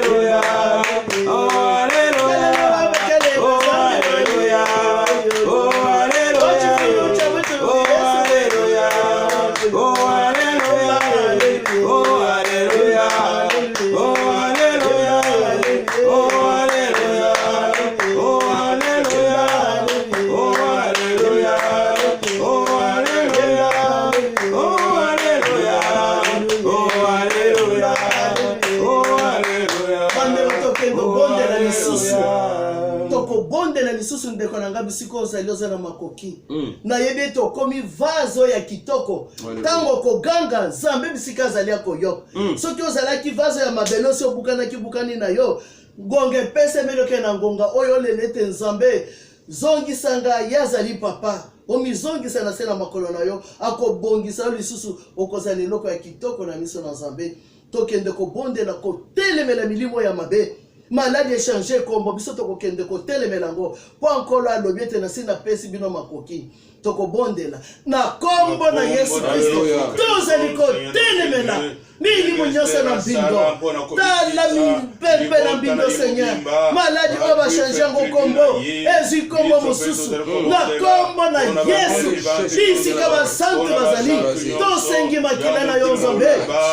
[SPEAKER 1] lisusu ndeko na ngabi siko ozalioza na makoki na yebe to komi vazo ya kitoko tango koganga Nzambe bisika azali akoyoka soki ozalaki vazo ya mabelo si obukani na yo gonge pese meloke na ngonga oyo lelete Nzambe zongisanga yazali papa omizongisa na sena makolo na yo akobongisa lisusu okozali loko ya kitoko na miso na Nzambe tokende kobondela kotelemela milimo ya mabe maladi échanger kombo biso tokokende kotelemela ngo po encore alobi ete na sina pesi bino makoki tokobondela na kombo na Yesu Kristo tozali kotelemela milimo nyonso na mbindo tala mipepe na mbindo Seigneur maladi oyo bachange yango kombo ezwi kombo mosusu na kombo na Yesu bisika basante bazali tosengi makila na yo Nzambe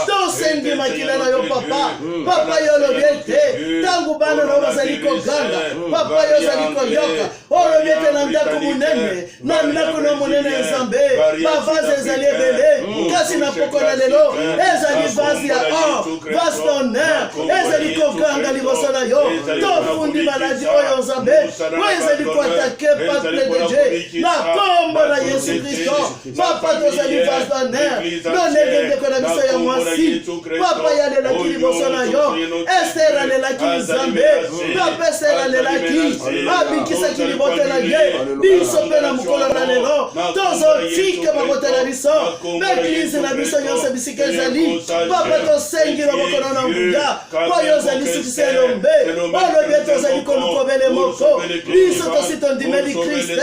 [SPEAKER 1] tosengi makila na yo papa yo lobi ete tangu bana na bazali koganga papa yo zali koyoka olobi ete na ndako munene na ndako na munene Nzambe bavaze ezali ebele kasi na poko na lelo ezali vazi ya or vazi d'honneur ezali koganga liboso na yo tofundi maladi oyo Nzambe oyo ezali koatake peuple de Dieu na kombo na Yesu Kristo papa tozali vazi d'honneur lonenge ndeko na biso ya mwasi papa yalelaki liboso na yo Esther alelaki Nzambe papa Esther alelaki abikisaki libote na ye biso mpe na mokolo na lelo tozotika babote na biso beglise na biso nyonso bisika ezali papa tosengi babokono na nguya oyo ozali sukisa elombe olobi ete ozali kolukobele moko biso tosi tondimeli Kriste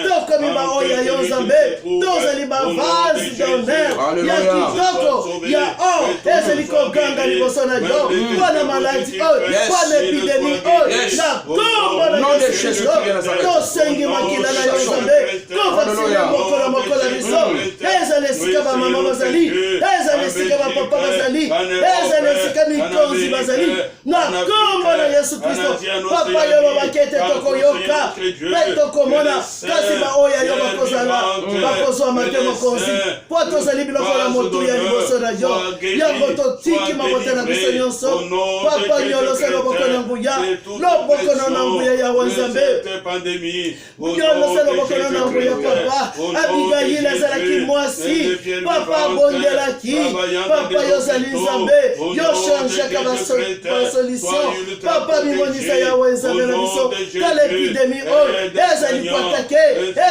[SPEAKER 1] tokomi baoyo ya yo Nzambe tozali bavase d'honneur ya kitoko ya or ezali koganga liboso na yo mpona maladi oyo mpona epidemi oyo na kombo na Yesu tosengi makila na yo Nzambe kovakisine mokolo mokolo biso ezali esika bamama bazali ezali esika bapapa bazali ezali esika mikonzi bazali na kombo na Yesu Kristo papa yo babaki ete tokoyoka mpe tokomona kasi baoyo yo bakozala bakozwa mate mokonzi po tozali biloko na motu ya liboso na yo yango totiki mabote na biso nyonso papa nyolosa loboko na nguya loboko na nguya ya Nzambe nyolosa loboko na nguya papa Abigail azalaki mwasi papa abondelaki papa yo zali Nzambe yo Jacques solution. Papa mimonisa yawe nzambe na biso. Kala épidémie ezali kwatake,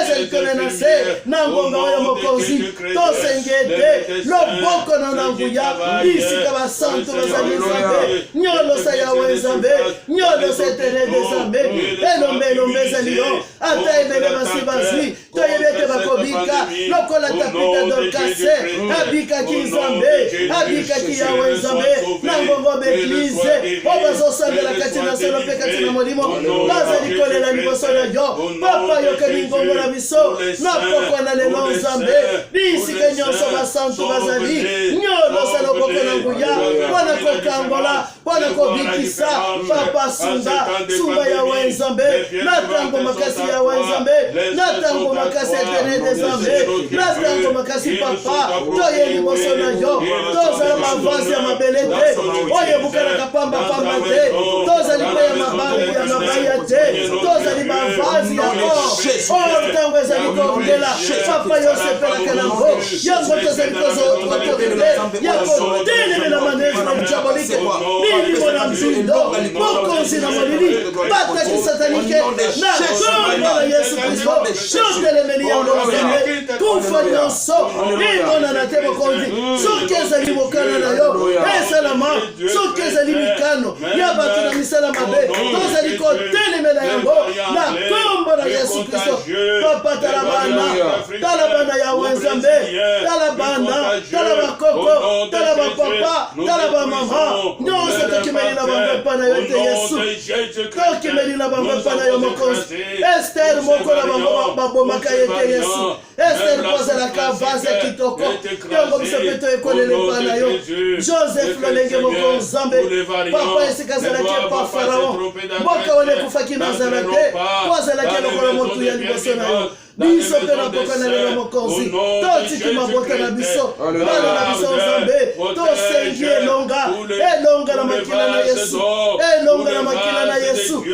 [SPEAKER 1] ezali konenase na ngonga oyo mokonzi. Tosengete loboko na nanguya bisika basantu bazali nzambe. Nyolosa yawe nzambe, nyolosa eterede nzambe. Elombe ezali yo. Ata ebele basi bazwi, toyebete bakobika lokola tapita dorkase. Abikaki nzambe, abikaki yawe nzambe. Nangongo beglize, obazosambela kati na solo pe kati na molimo. Bazali kolela liboso na yo. Papa yoke mingongo na biso, na poko na lelo nzambe. Bisika nyonso basantu bazali, nyolosa loboko na nguya. Wana kokangola, wana kobikisa. Papa sumba yawe nzambe. Natango makasi yawe nzambe. Natango makasi etenede nzambe. Natango makasi papa. Toye liboso na yo. Tozala mavazi ya mabelete. Oye bukana kapamba pamba te. Tozali pe ya mabaya te. Tozali mavazi ya or tango ezali kongela. Papa yosepela kanango. Yango tozali kozotorite. Yango teneme na manezi na mchabolike. Nini mona mzindo. Mokonzi na molili. Bataki satanike. Na kombo na Yesu Kristo. Shotelemeli ya mozeme. Kufa nyonso. Nimona na te mokonzi. Soki ezali mokana na yo. Esalama. Soki ezali mikano. Ya batu na misala mabe. Tozali kotelemela yango. Na kombo na Yesu Kristo. Papa talabana ya wenzambe. Talaba koko. Talaba papa. Talaba mama. Nyonso tokimeli na bango pana yote Yesu. Tokimeli na bango pana yo mokonzi. Esther moko na bango babomaka yote Yesu. Esther kozala kavaze kitoko. Yango biso peto ekolele pana yo. Joseph lolenge moko nzambe. Papa esikazalaki pa Pharaon. Mboka wane kufaki nazala te. Kozalaki lokola motu ya liboso na yo. Biso pe na boka na lelo mokonzi. Totiki maboka na biso. Bana na biso nzambe. Tosengi elonga na makila na Yesu. Elonga na makila na Yesu.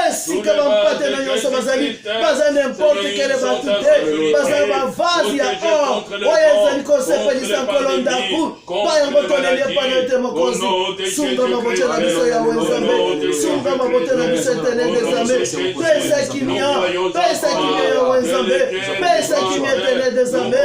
[SPEAKER 1] Esika bampate na nyonso bazali. Baza n'importe quelle batute. Baza bavazi ya or. Oye ezali kosepelisa nkolo ndaku. Bayango tolelie panote mokonzi. Sunga mabote na biso ya wenzambe. Sunga mabote na biso etenende zambe. Pesa kimia ya wenzambe. Pesa kimia etenende zambe.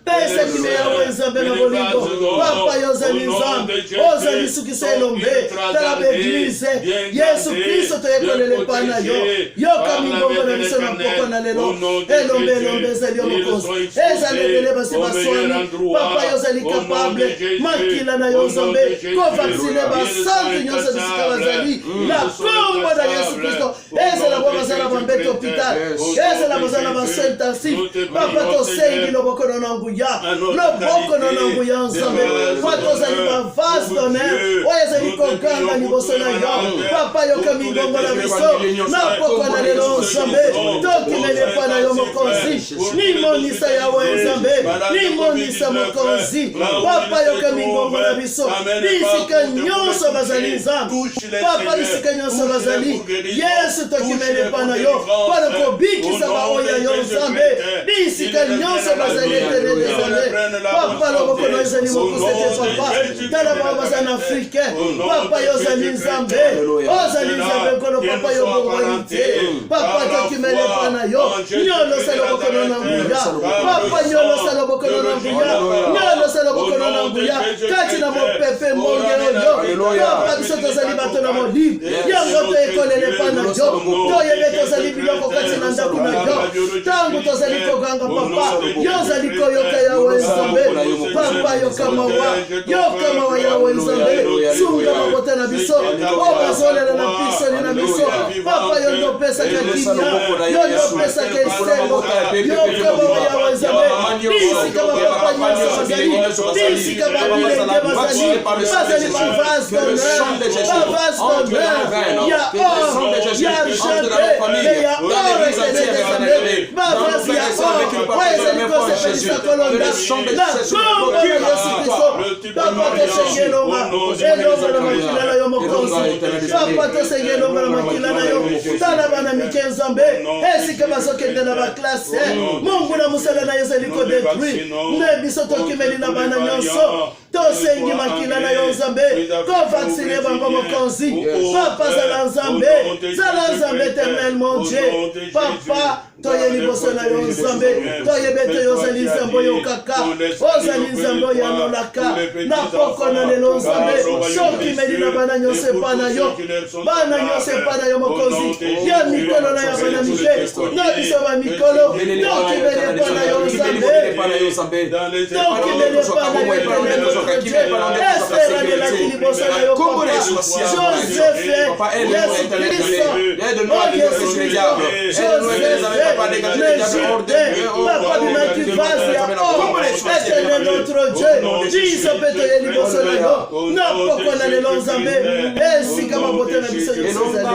[SPEAKER 1] Pesa kimia ya wenzambe na bolingo. Papa yozali nzambe. Ozali sukisa elombe. Tala beglize. Yesu Kristo toyekolele pana yo. Yoka mingongo na biso na poko na lelo. Elombe ezali yo mokonzi. Ezali ebele basi baswani. Papa yozali kapable. Makila na yo nzambe. Kovaksine basantu nyonso bisika bazali. Na kombo na Yesu Kristo. Ezala bo bazala bambete hopital. Ezala bazala baso intensif. Papa tosengi loboko na nanguya. Loboko na nanguya nzambe. Tozali bavase d'honneur. Oyo ezali kokanga liboso na yo. Papa yoka mingongo na biso. Na poko na lelo nzambe. Tokimele pa na yo mokonzi. Nimonisa yawe nzambe. Nimonisa mokonzi. Papa yoka mingongo na biso. Bisika nyonso bazali nzambe. Papa bisika nyonso bazali. Yesu tokimele pa na yo. Pana kobikisa baoya yo nzambe. Bisika nyonso bazali etenede nzambe. Papa loboko na ezali mokusete papa. Tala bazali africain. Papa yozali nzambe. Ozali nzambe kono papa yo bongoyite. Papa tokimele pa na yo. Nyolo sa loboko na nanguya. Papa nyolo sa loboko na nanguya. Nyolo sa loboko na nanguya. Kati na mopepe monge yo. Papa biso tozali bato na molive. Yango to ekolele pa na yo. Toyebe tozali biloko kati na ndaku na yo. Tango tozali koganga papa. Yozali koyoka yawe nzambe. Papa yoka mawa yawe nzambe. Sunga mabote na biso. Obazolela na pisoni na biso. Papa yondo pesa kakimia. Yondo pesa keselo. Yoka mawa yawe nzambe. Bisika papa nyonso bazali. Bisika babilenge bazali. Bazali bavase d'honneur. Bavase d'honneur. Ya or. Ya argente. Ya or etenede zambe. Bavase ya or. Oye ezali kosepelisa kolonda. Na kombo na Yesu Kristo. Papa tosengi elonga na makila na yo mokonzi. Papa tosengi elonga na makila na yo. Tala bana mike nzambe. Esika bazokende na baklase. Mungu na musala na yo ezali kodetruire. Nde biso tokimeli na bana nyonso. tosengi makila na yo nzambe kovaksine bango mokonzi papa zala nzambe éternel mon Dieu papa toye liboso na yo nzambe toyebete yo ozali nzambe oyo kaka ozali nzambe oyo anolaka na poko na lelo nzambe soki meli na bana nyonso epa na yo bana nyonso epa na yo mokonzi ya mikolo na ya bana mike na biso bamikolo tokimeli epa na yo nzambe tokimeli epa na yo éternel notre Dieu eserangelaki liboso na yo papa Joseph Yesu Kristo o Yesu Kristo Joseph papa bimaki vase ya or éternel notre Dieu biso mpe toye liboso na yo na poko na lelo nzambe esika mabote na biso nyonso ezali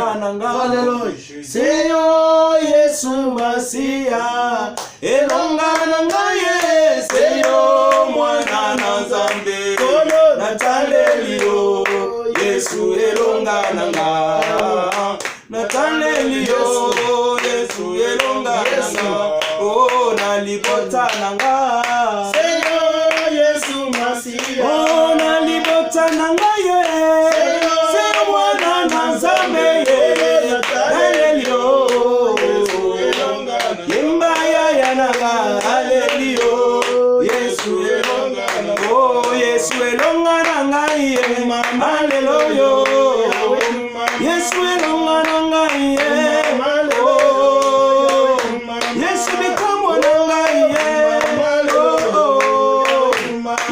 [SPEAKER 1] haleluya seyo Yesu Masiya elonga na ngai seyo mwana na nzambe nataleli yo Yesu elonga na ngai nataleli yo Yesu elonga na ngai oh nalibota na ngai seyo Yesu Masiya oh nalibota na ngai seyo mwana na nzambe nataleli yo yemba ya na ngai haleluya Yesu elonga na ngai oh Yesu elonga na ngai haleluya Yesu elonga na ngai oh Yesu bikomo na ngai oh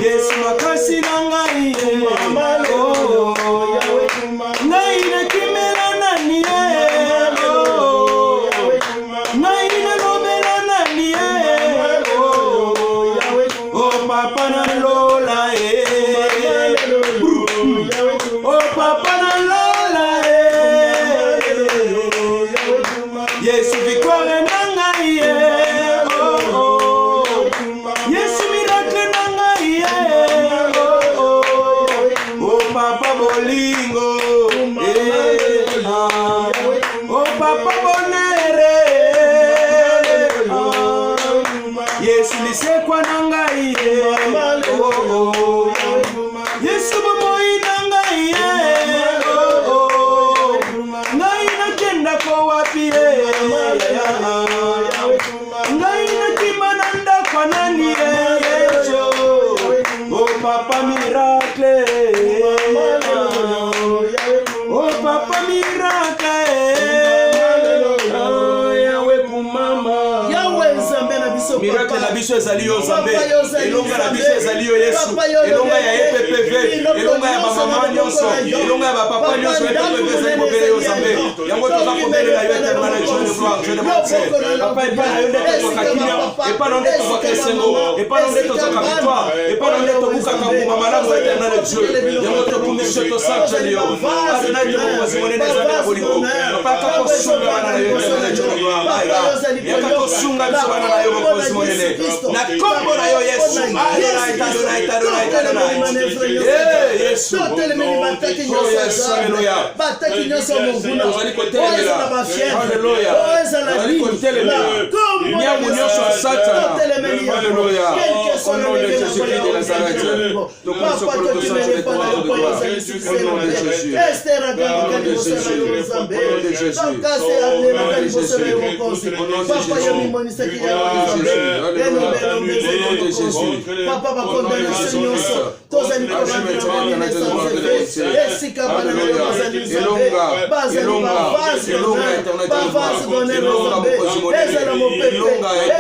[SPEAKER 1] Yesu makasi na ngai oh ngai na kimela nani oh ngai na lobela nani oh papa na lola oh papa na lola Yesu victoire na ngai oh Yesu miracle na ngai oh papa bolingo oh papa bonere Yesu lisekwa na ngai oh Yesu bomoi na ngai oh ngai nakenda ko wapi ngai nakimana ndakwa nani oh papa miracle oh papa miracle Yahweh kumama Yahweh nzambe na biso miracle na biso ezali yo nzambe elonga na biso ezali yo Yesu elonga ya EPPV elonga ya mama nyonso elonga ya papa nyonso EPPV ezali mobele yo nzambe yango toza kobele na yo éternel Dieu de gloire Dieu de bonté papa epa na yo nde tozwaka kimia epa na nde tozwaka esengo epa na nde tozwaka victoire epa na nde tobukaka mbuma malamu éternel Dieu yango tokumisi tosanceli yo adonai tokokozi monene ezali na bolingo papa yaka kosunga bana na yo éternel Dieu de gloire yaka kosunga biso bana na yo mokonzi monene na kombo na yo Yesu Yesu bataki nyonso monguna ozala bafiere ozala
[SPEAKER 3] nyamu nyonso ya Satana haleluya au nom de Jésus-Christ de Nazareth tokomsokolo tosanze de toi de gloire au nom de Jésus au nom de Jésus au nom de Jésus
[SPEAKER 1] papa bakondana nyonso tozali kobana esika bana bazali bavase donner ezala mopepe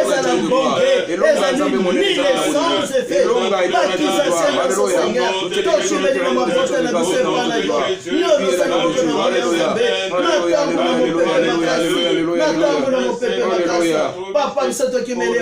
[SPEAKER 1] ezala mbonge ezali mille sans effet bakisation nyonso Seigneur toshimeli na mabota na biso ebana yo nyonso na moto na nzambe natango na mopepe makasi natango na mopepe makasi papa biso tokimeli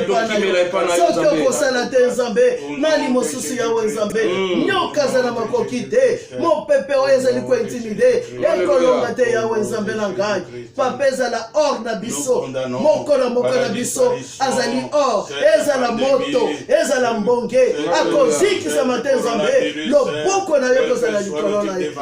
[SPEAKER 1] epana yo soki okosala te nzambe nani mosusu yawe nzambe nyoka azala makoki te mopepe oyo ezali kointimide ekolonga te yawe nzambe na ngai papa ezala or na biso moko na biso azali or ezala moto ezala mbonge akozikisa mate nzambe loboko na yo kozala likolo na ye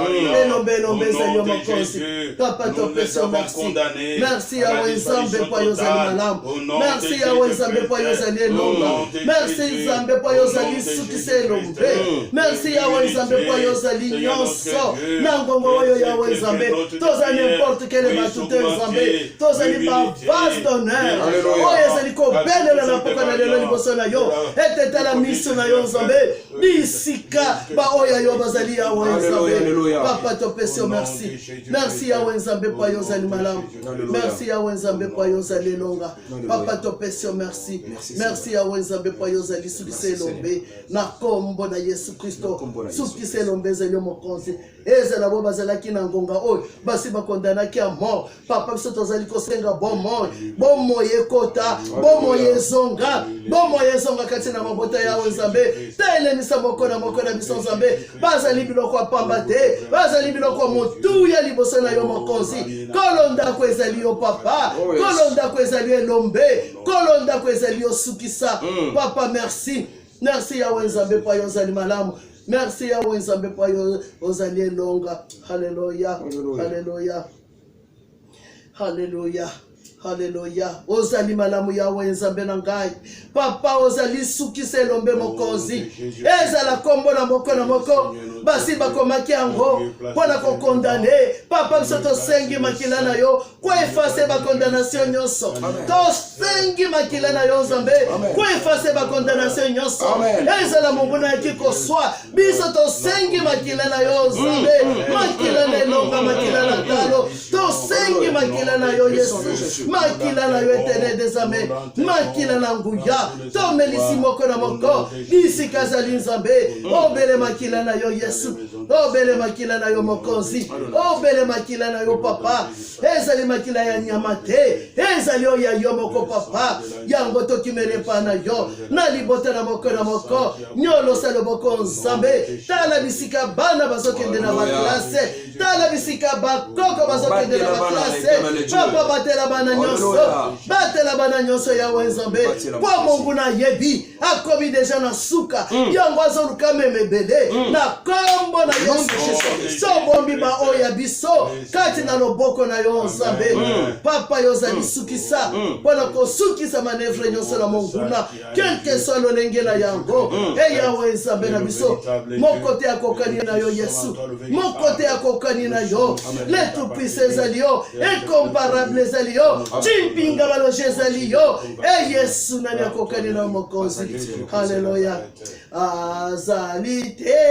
[SPEAKER 1] elombe ezali yo mokonzi papa topesi yo merci merci yawe nzambe mpo yo ozali malamu merci yawe nzambe mpo yo ozali elonga merci nzambe mpo yo ozali sukisa elombe merci yawe nzambe mpo yo ozali nyonso na ngongo oyo yawe nzambe toza n'importe quel bato te nzambe tozali bavase d'honneur oyo ezali kobelela na mpoka na lelo liboso na yo ete tala miso na yo nzambe bisika baoyo yo bazali yawe nzambe papa topesi yo merci merci yawe nzambe mpo yo ozali malamu merci yawe nzambe mpo yo ozali elonga papa topesi yo merci merci yawe nzambe mpo yo ozali sukisa elombe na kombo na yesu kristo sukisa elombe ezali yo mokonzi ezala bo bazalaki na ngonga oyo basi bakondanaki ya mort papa biso tozali kosenga bomoi ekota bomoi ezonga kati na mabota yawe nzambe telemisa moko na biso nzambe bazali biloko ya pamba te bazali biloko ya motuya liboso na yo mokonzi kolo ndako ezali yo papa kolo ndako ezali elombe kolo ndako ezali yo sukisa papa merci yawe nzambe mpo yo ozali malamu merci yawe nzambe mpo yo ozali elonga haleluya haleluya haleluya haleluya ozali malamu yawe nzambe na ngai papa ozali sukisa elombe mokonzi ezala kombo na moko basi bakomaki yango mpona kokondane papa biso tosengi makila na yo koefase bakondamnation nyonso tosengi makila na yo nzambe koefase bakondamnation nyonso ezala monguna yaki koswa biso tosengi makila na yo nzambe makila na elonga makila na talo tosengi makila na yo yesu makila na yo etene dezame makila na nguya tomelisi moko na moko bisika zali nzambe obele makila na yo yesu obele makila na yo mokonzi obele makila na yo papa ezali makila ya nyama te ezali oyo ya yo moko papa yango tokimerepa na yo na libota na moko nyolosa loboko nzambe tala bisika bana bazokende na baklase tala bisika bakoko bazokende na baklase papa batela bana nyonso yawe nzambe po monguna yebi akomi deja na suka yango azoluka memebele na kombo na yesu sobombi baoyo ya biso kati na loboko na yo nzambe papa yo ozali sukisa mpona kosukisa manevre nyonso na monguna kelke so lolenge na yango yawe nzambe na biso mokote akokani na yo yesu mokote akokani na yo le tout puissant ezali yo incomparable ezali yo chimpinga baloje ezali yo yesu nani akokani na mokonzi haleluya azali te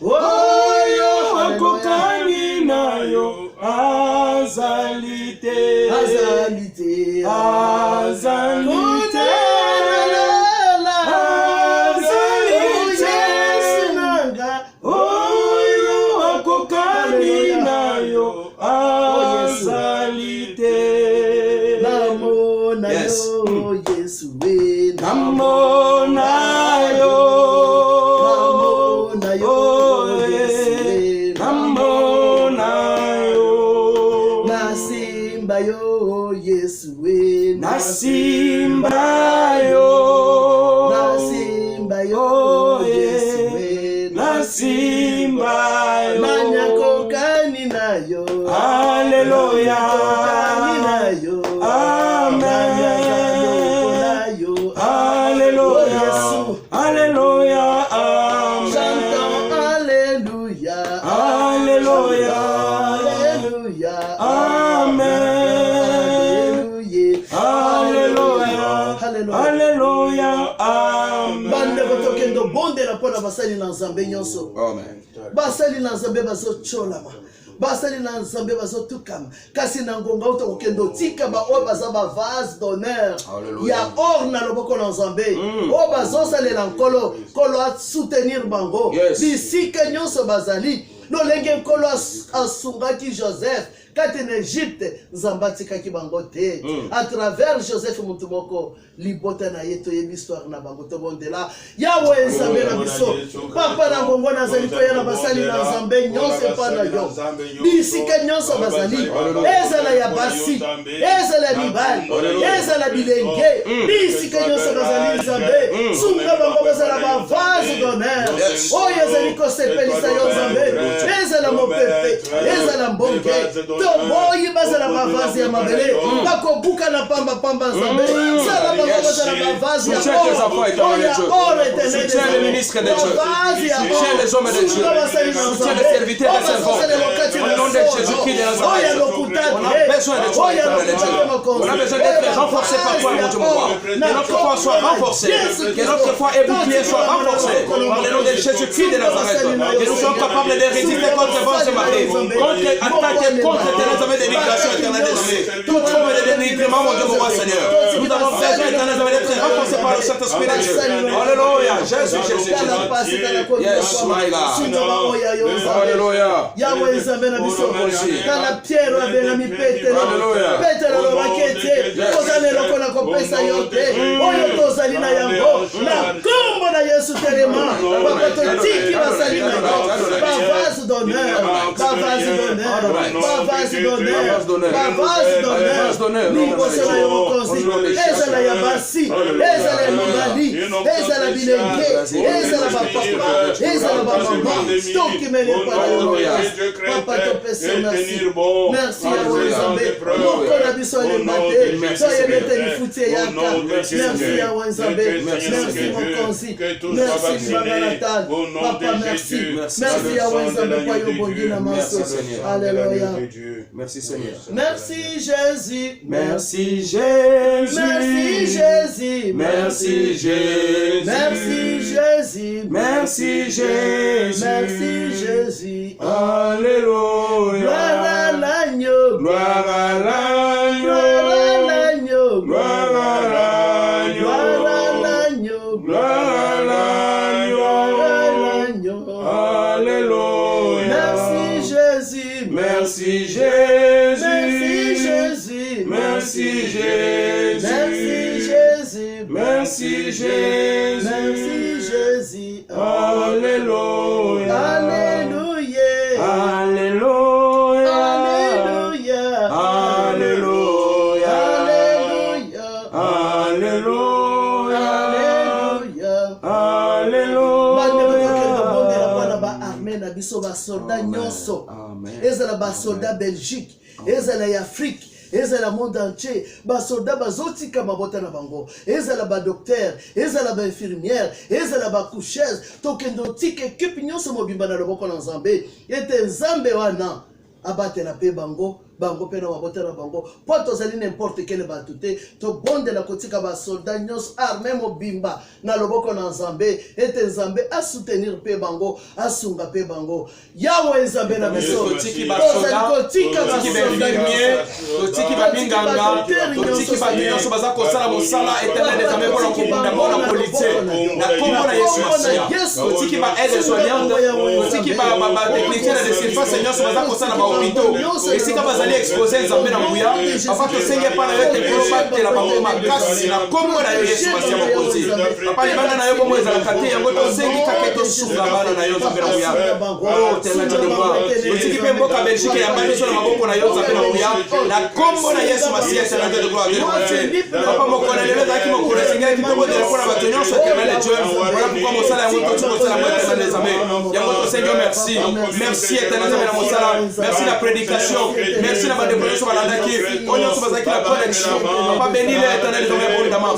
[SPEAKER 1] oyo akokani na yo azali te nanyakokani nayo haleluya mpona basali na nzambe nyonso basali na nzambe bazocholama basali na nzambe bazotukama kasi na ngonga uta kokendo tika baoyo baza bavase d'honneur ya or na loboko na nzambe oyo bazosalela nkolo nkolo asoutenir bango bisika nyonso bazali lolenge nkolo asungaki Joseph kati na Egypte Nzambe atikaki bango te à travers Joseph Mutumoko libota na ye toyebi histoire na bango tobondela Yawe Nzambe na biso papa na ngongo nazali koya na basali na Nzambe nyonso epa na yo bisika nyonso bazali ezala ya basi ezala ya mibali ezala bilenge bisika nyonso bazali Nzambe sunga bango bazala bavase d'honneur oyo ezali kosepelisa yo Nzambe ezala mopepe ezala mbonge toboyi bazala bavase ya mabele bakobuka na pamba Nzambe sala bango bazala bavase ya oro éternel
[SPEAKER 3] soutiens les ministres de Dieu, soutiens les hommes de Dieu, soutiens les serviteurs et servantes. Au nom de Jésus-Christ de Nazareth, on a besoin de toi, éternel de Dieu. On a besoin d'être renforcé par toi, mon Dieu, mon roi. Que notre foi soit renforcée, que notre foi et bouclier soit renforcé par le nom de Jésus-Christ de Nazareth. Que nous soyons capables de résister contre vents et marées, contre attaquer contre éternel des migrations, éternel des armées, toute forme de dénigrement, mon Dieu, mon roi, Seigneur. Nous avons besoin, éternel, d'être renforcés par le Saint-Esprit de Dieu. Alléluia. Jésus. Yes, my God. Alléluia.
[SPEAKER 1] Yahweh Nzambe na biso. Kana Pierre abenga Petero. Petero lobakete. Kozane lokola kopesa yote. Oyo tozali na yango. Na kombo na Yesu telema. Bakoto tiki basali na yo. Bavase d'honneur. Bavase d'honneur. Bavase d'honneur. Bavase d'honneur. Nikosela yo mokonzi. Ezala ya basi. Ezala ya mibali. Ezala bilenge. Ezala papa, ezala mama, toki mele papa topesa merci. Merci Yahweh Nzambe. Moko na biso le mate. Soye bete ni futie yaka. Merci Yahweh Nzambe. Merci mokonzi. Merci Libanganatan. Papa merci. Merci Yahweh Nzambe kwa yo bongi na maso. Alléluia.
[SPEAKER 3] Merci Seigneur.
[SPEAKER 1] Merci Jésus.
[SPEAKER 3] Merci Jésus.
[SPEAKER 1] Merci Jésus.
[SPEAKER 3] Merci Jésus.
[SPEAKER 1] Merci Jésus.
[SPEAKER 3] Merci Jésus.
[SPEAKER 1] Merci Jésus.
[SPEAKER 3] Alléluia.
[SPEAKER 1] Gloire à l'agneau.
[SPEAKER 3] Gloire à l'agneau.
[SPEAKER 1] Gloire à l'agneau.
[SPEAKER 3] Gloire à
[SPEAKER 1] Gloire à l'agneau.
[SPEAKER 3] l'agneau. Gloire à l'agneau.
[SPEAKER 1] Gloire à l'agneau.
[SPEAKER 3] Alléluia.
[SPEAKER 1] Merci Jésus.
[SPEAKER 3] Merci Jésus.
[SPEAKER 1] Merci Jésus.
[SPEAKER 3] Merci Jésus.
[SPEAKER 1] Merci Jésus.
[SPEAKER 3] Merci Jésus.
[SPEAKER 1] Merci Jésus.
[SPEAKER 3] Alléluia.
[SPEAKER 1] Alléluia.
[SPEAKER 3] Alléluia.
[SPEAKER 1] Alléluia.
[SPEAKER 3] Alléluia.
[SPEAKER 1] Alléluia.
[SPEAKER 3] Alléluia. Alléluia.
[SPEAKER 1] Na biso ba soldat nyonso.
[SPEAKER 3] Amen.
[SPEAKER 1] Ezala ba soldat Belgique, ezala ya Afrique, ezala monde entier, ba soldat bazotika mabota na bango, ezala ba docteur, ezala ba infirmière, ezala ba coucheuse, tokendo tika equipe nyonso mobimba na loboko na Nzambe, ete Nzambe wana abatela pe bango pe na mabota na bango po tozali n'importe quel bato te to bonde la kotika ba soldat nyonso armé mobimba na loboko na Nzambe ete Nzambe a soutenir pe bango asunga pe bango Yahweh Nzambe na biso
[SPEAKER 3] totiki ba soldat
[SPEAKER 1] kotika ba
[SPEAKER 3] infirmier totiki ba binganga totiki ba nyonso baza kosala mosala éternel Nzambe pour la kubunda bona policier na kombo na Yesu Masiya totiki ba aide soignante totiki ba technicien de surface nyonso baza kosala ba hôpitaux esika bazali exposer Nzambe na nguya papa tosenge pa na yo te kolo batela bango makasi na kombo na yo Yesu Masiya mokonzi papa libanda na yo bomo ezalaka te yango tosengi kaka tosunga bana na yo Nzambe na nguya oh tena tademba totiki pe mboka Belgique ya mbali so na maboko na yo Nzambe na nguya na kombo na Yesu Masiya tena de gloire de papa mokona lelo zaki mokona senga kitoko de la bato nyonso éternel Dieu voilà pourquoi mosala yango tokosala mo éternel Nzambe yango tosengi merci merci éternel Nzambe na mosala merci la prédication merci na badévotion balandaki onyo so bazaki la connexion papa béni le éternel Nzambe abondama au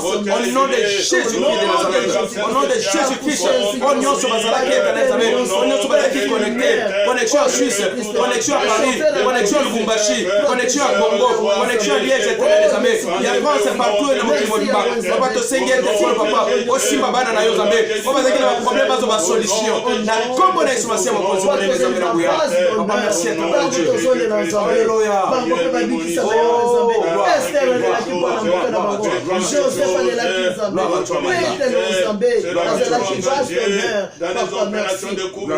[SPEAKER 3] nom de Jésus-Christ de Nazareth au nom de Jésus-Christ onyo so bazalaki éternel Nzambe onyo so bazalaki connecté connexion à Suisse connexion à Paris connexion à Lubumbashi connexion à Congo connexion à Liège éternel Nzambe ya France partout na mokimo biba papa tosengi éternel papa osimba bana na yo Nzambe o bazaki na problème bazo ba solution na kombo na Yesu Masiya mokonzi na Nzambe na nguya papa merci éternel Dieu alléluia
[SPEAKER 1] Esther alelaki mpo na mboka na bango. Joseph alelaki Nzambe. Petelo Nzambe azalaki vaste honneur. Papa merci.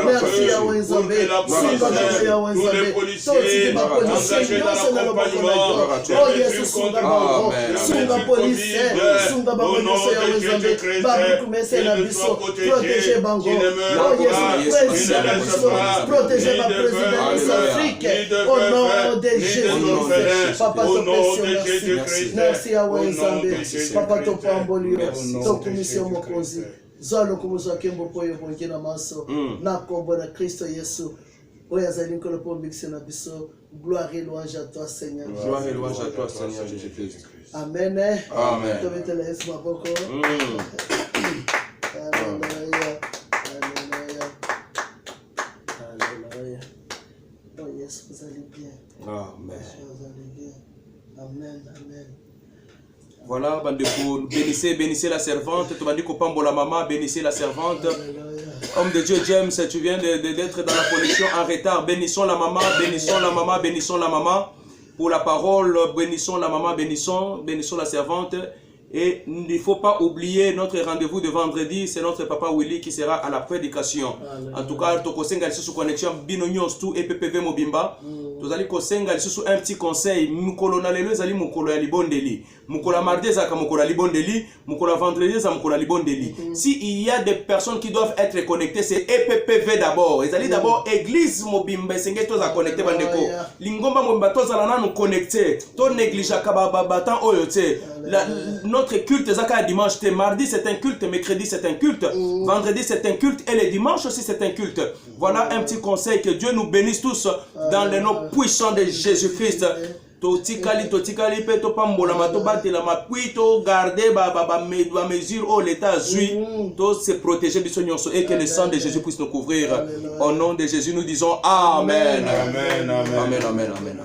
[SPEAKER 1] Merci Yahweh Nzambe. Sunga bango Yahweh Nzambe. Totiki bapolisier nyonso na loboko na yo. Oh Yesu sunga bango. Sunga polise. Sunga bango nyonso Yahweh Nzambe. Babuku mese na biso. Protégez bango. Oh Yesu président na biso. Protégez ma président de l'Afrique. Au nom de Jésus. Papa te merci. Merci Yahweh Nzambe. Papa to pamboli to commission mokozi. Zalo kumuzwa kembo poyo bonke na maso. Na kombo na Kristo Yesu. Oya zali nkolo po mixé na biso. Gloire et louange à toi Seigneur.
[SPEAKER 3] Gloire et louange à toi Seigneur Jésus-Christ.
[SPEAKER 1] Amen.
[SPEAKER 3] Amen.
[SPEAKER 1] To mettre la Yesu maboko. Alléluia. Alléluia. Alléluia. Oh yes, vous allez bien.
[SPEAKER 3] Amen.
[SPEAKER 1] Vous allez bien. Amen. Amen.
[SPEAKER 3] Voilà, bandeko, bénissez la servante. Tu m'as dit qu'on la maman, bénissez la servante. Homme de Dieu, James, tu viens d'être dans la connexion en retard. Bénissons la maman, bénissons la maman, bénissons la maman. Pour la parole, bénissons la maman, bénissons la servante. Et il ne faut pas oublier notre rendez-vous de vendredi, c'est notre papa Willy qui sera à la prédication. En tout cas, tokosenga sous connexion binonyos tout et PPV mobimba. Tozali kosenga sous un petit conseil. Mukolo na lelo ezali mukolo ya libondeli. Mukolo mardi ezaka mukolo ya libondeli, mukolo vendredi ezaka mukolo ya libondeli. Si il y a des personnes qui doivent être connectées, c'est EPPV d'abord. Ezali d'abord église mobimba senge toza connecté bandeko. Lingomba mobimba toza na nous connecté. To néglige ka batan oyote. Notre culte ezaka dimanche, mardi c'est un culte, mercredi c'est un culte, vendredi c'est un culte et le dimanche aussi c'est un culte. Voilà un petit conseil, que Dieu nous bénisse tous dans le nom puissant de Jésus-Christ. Totikali pe to pambola ma to batela ma puis to garder ba mesure au l'état zui to se protéger de son et que le sang de Jésus puisse nous couvrir. Au nom de Jésus nous disons amen.
[SPEAKER 2] Amen.
[SPEAKER 3] Amen. Amen. Amen. Amen.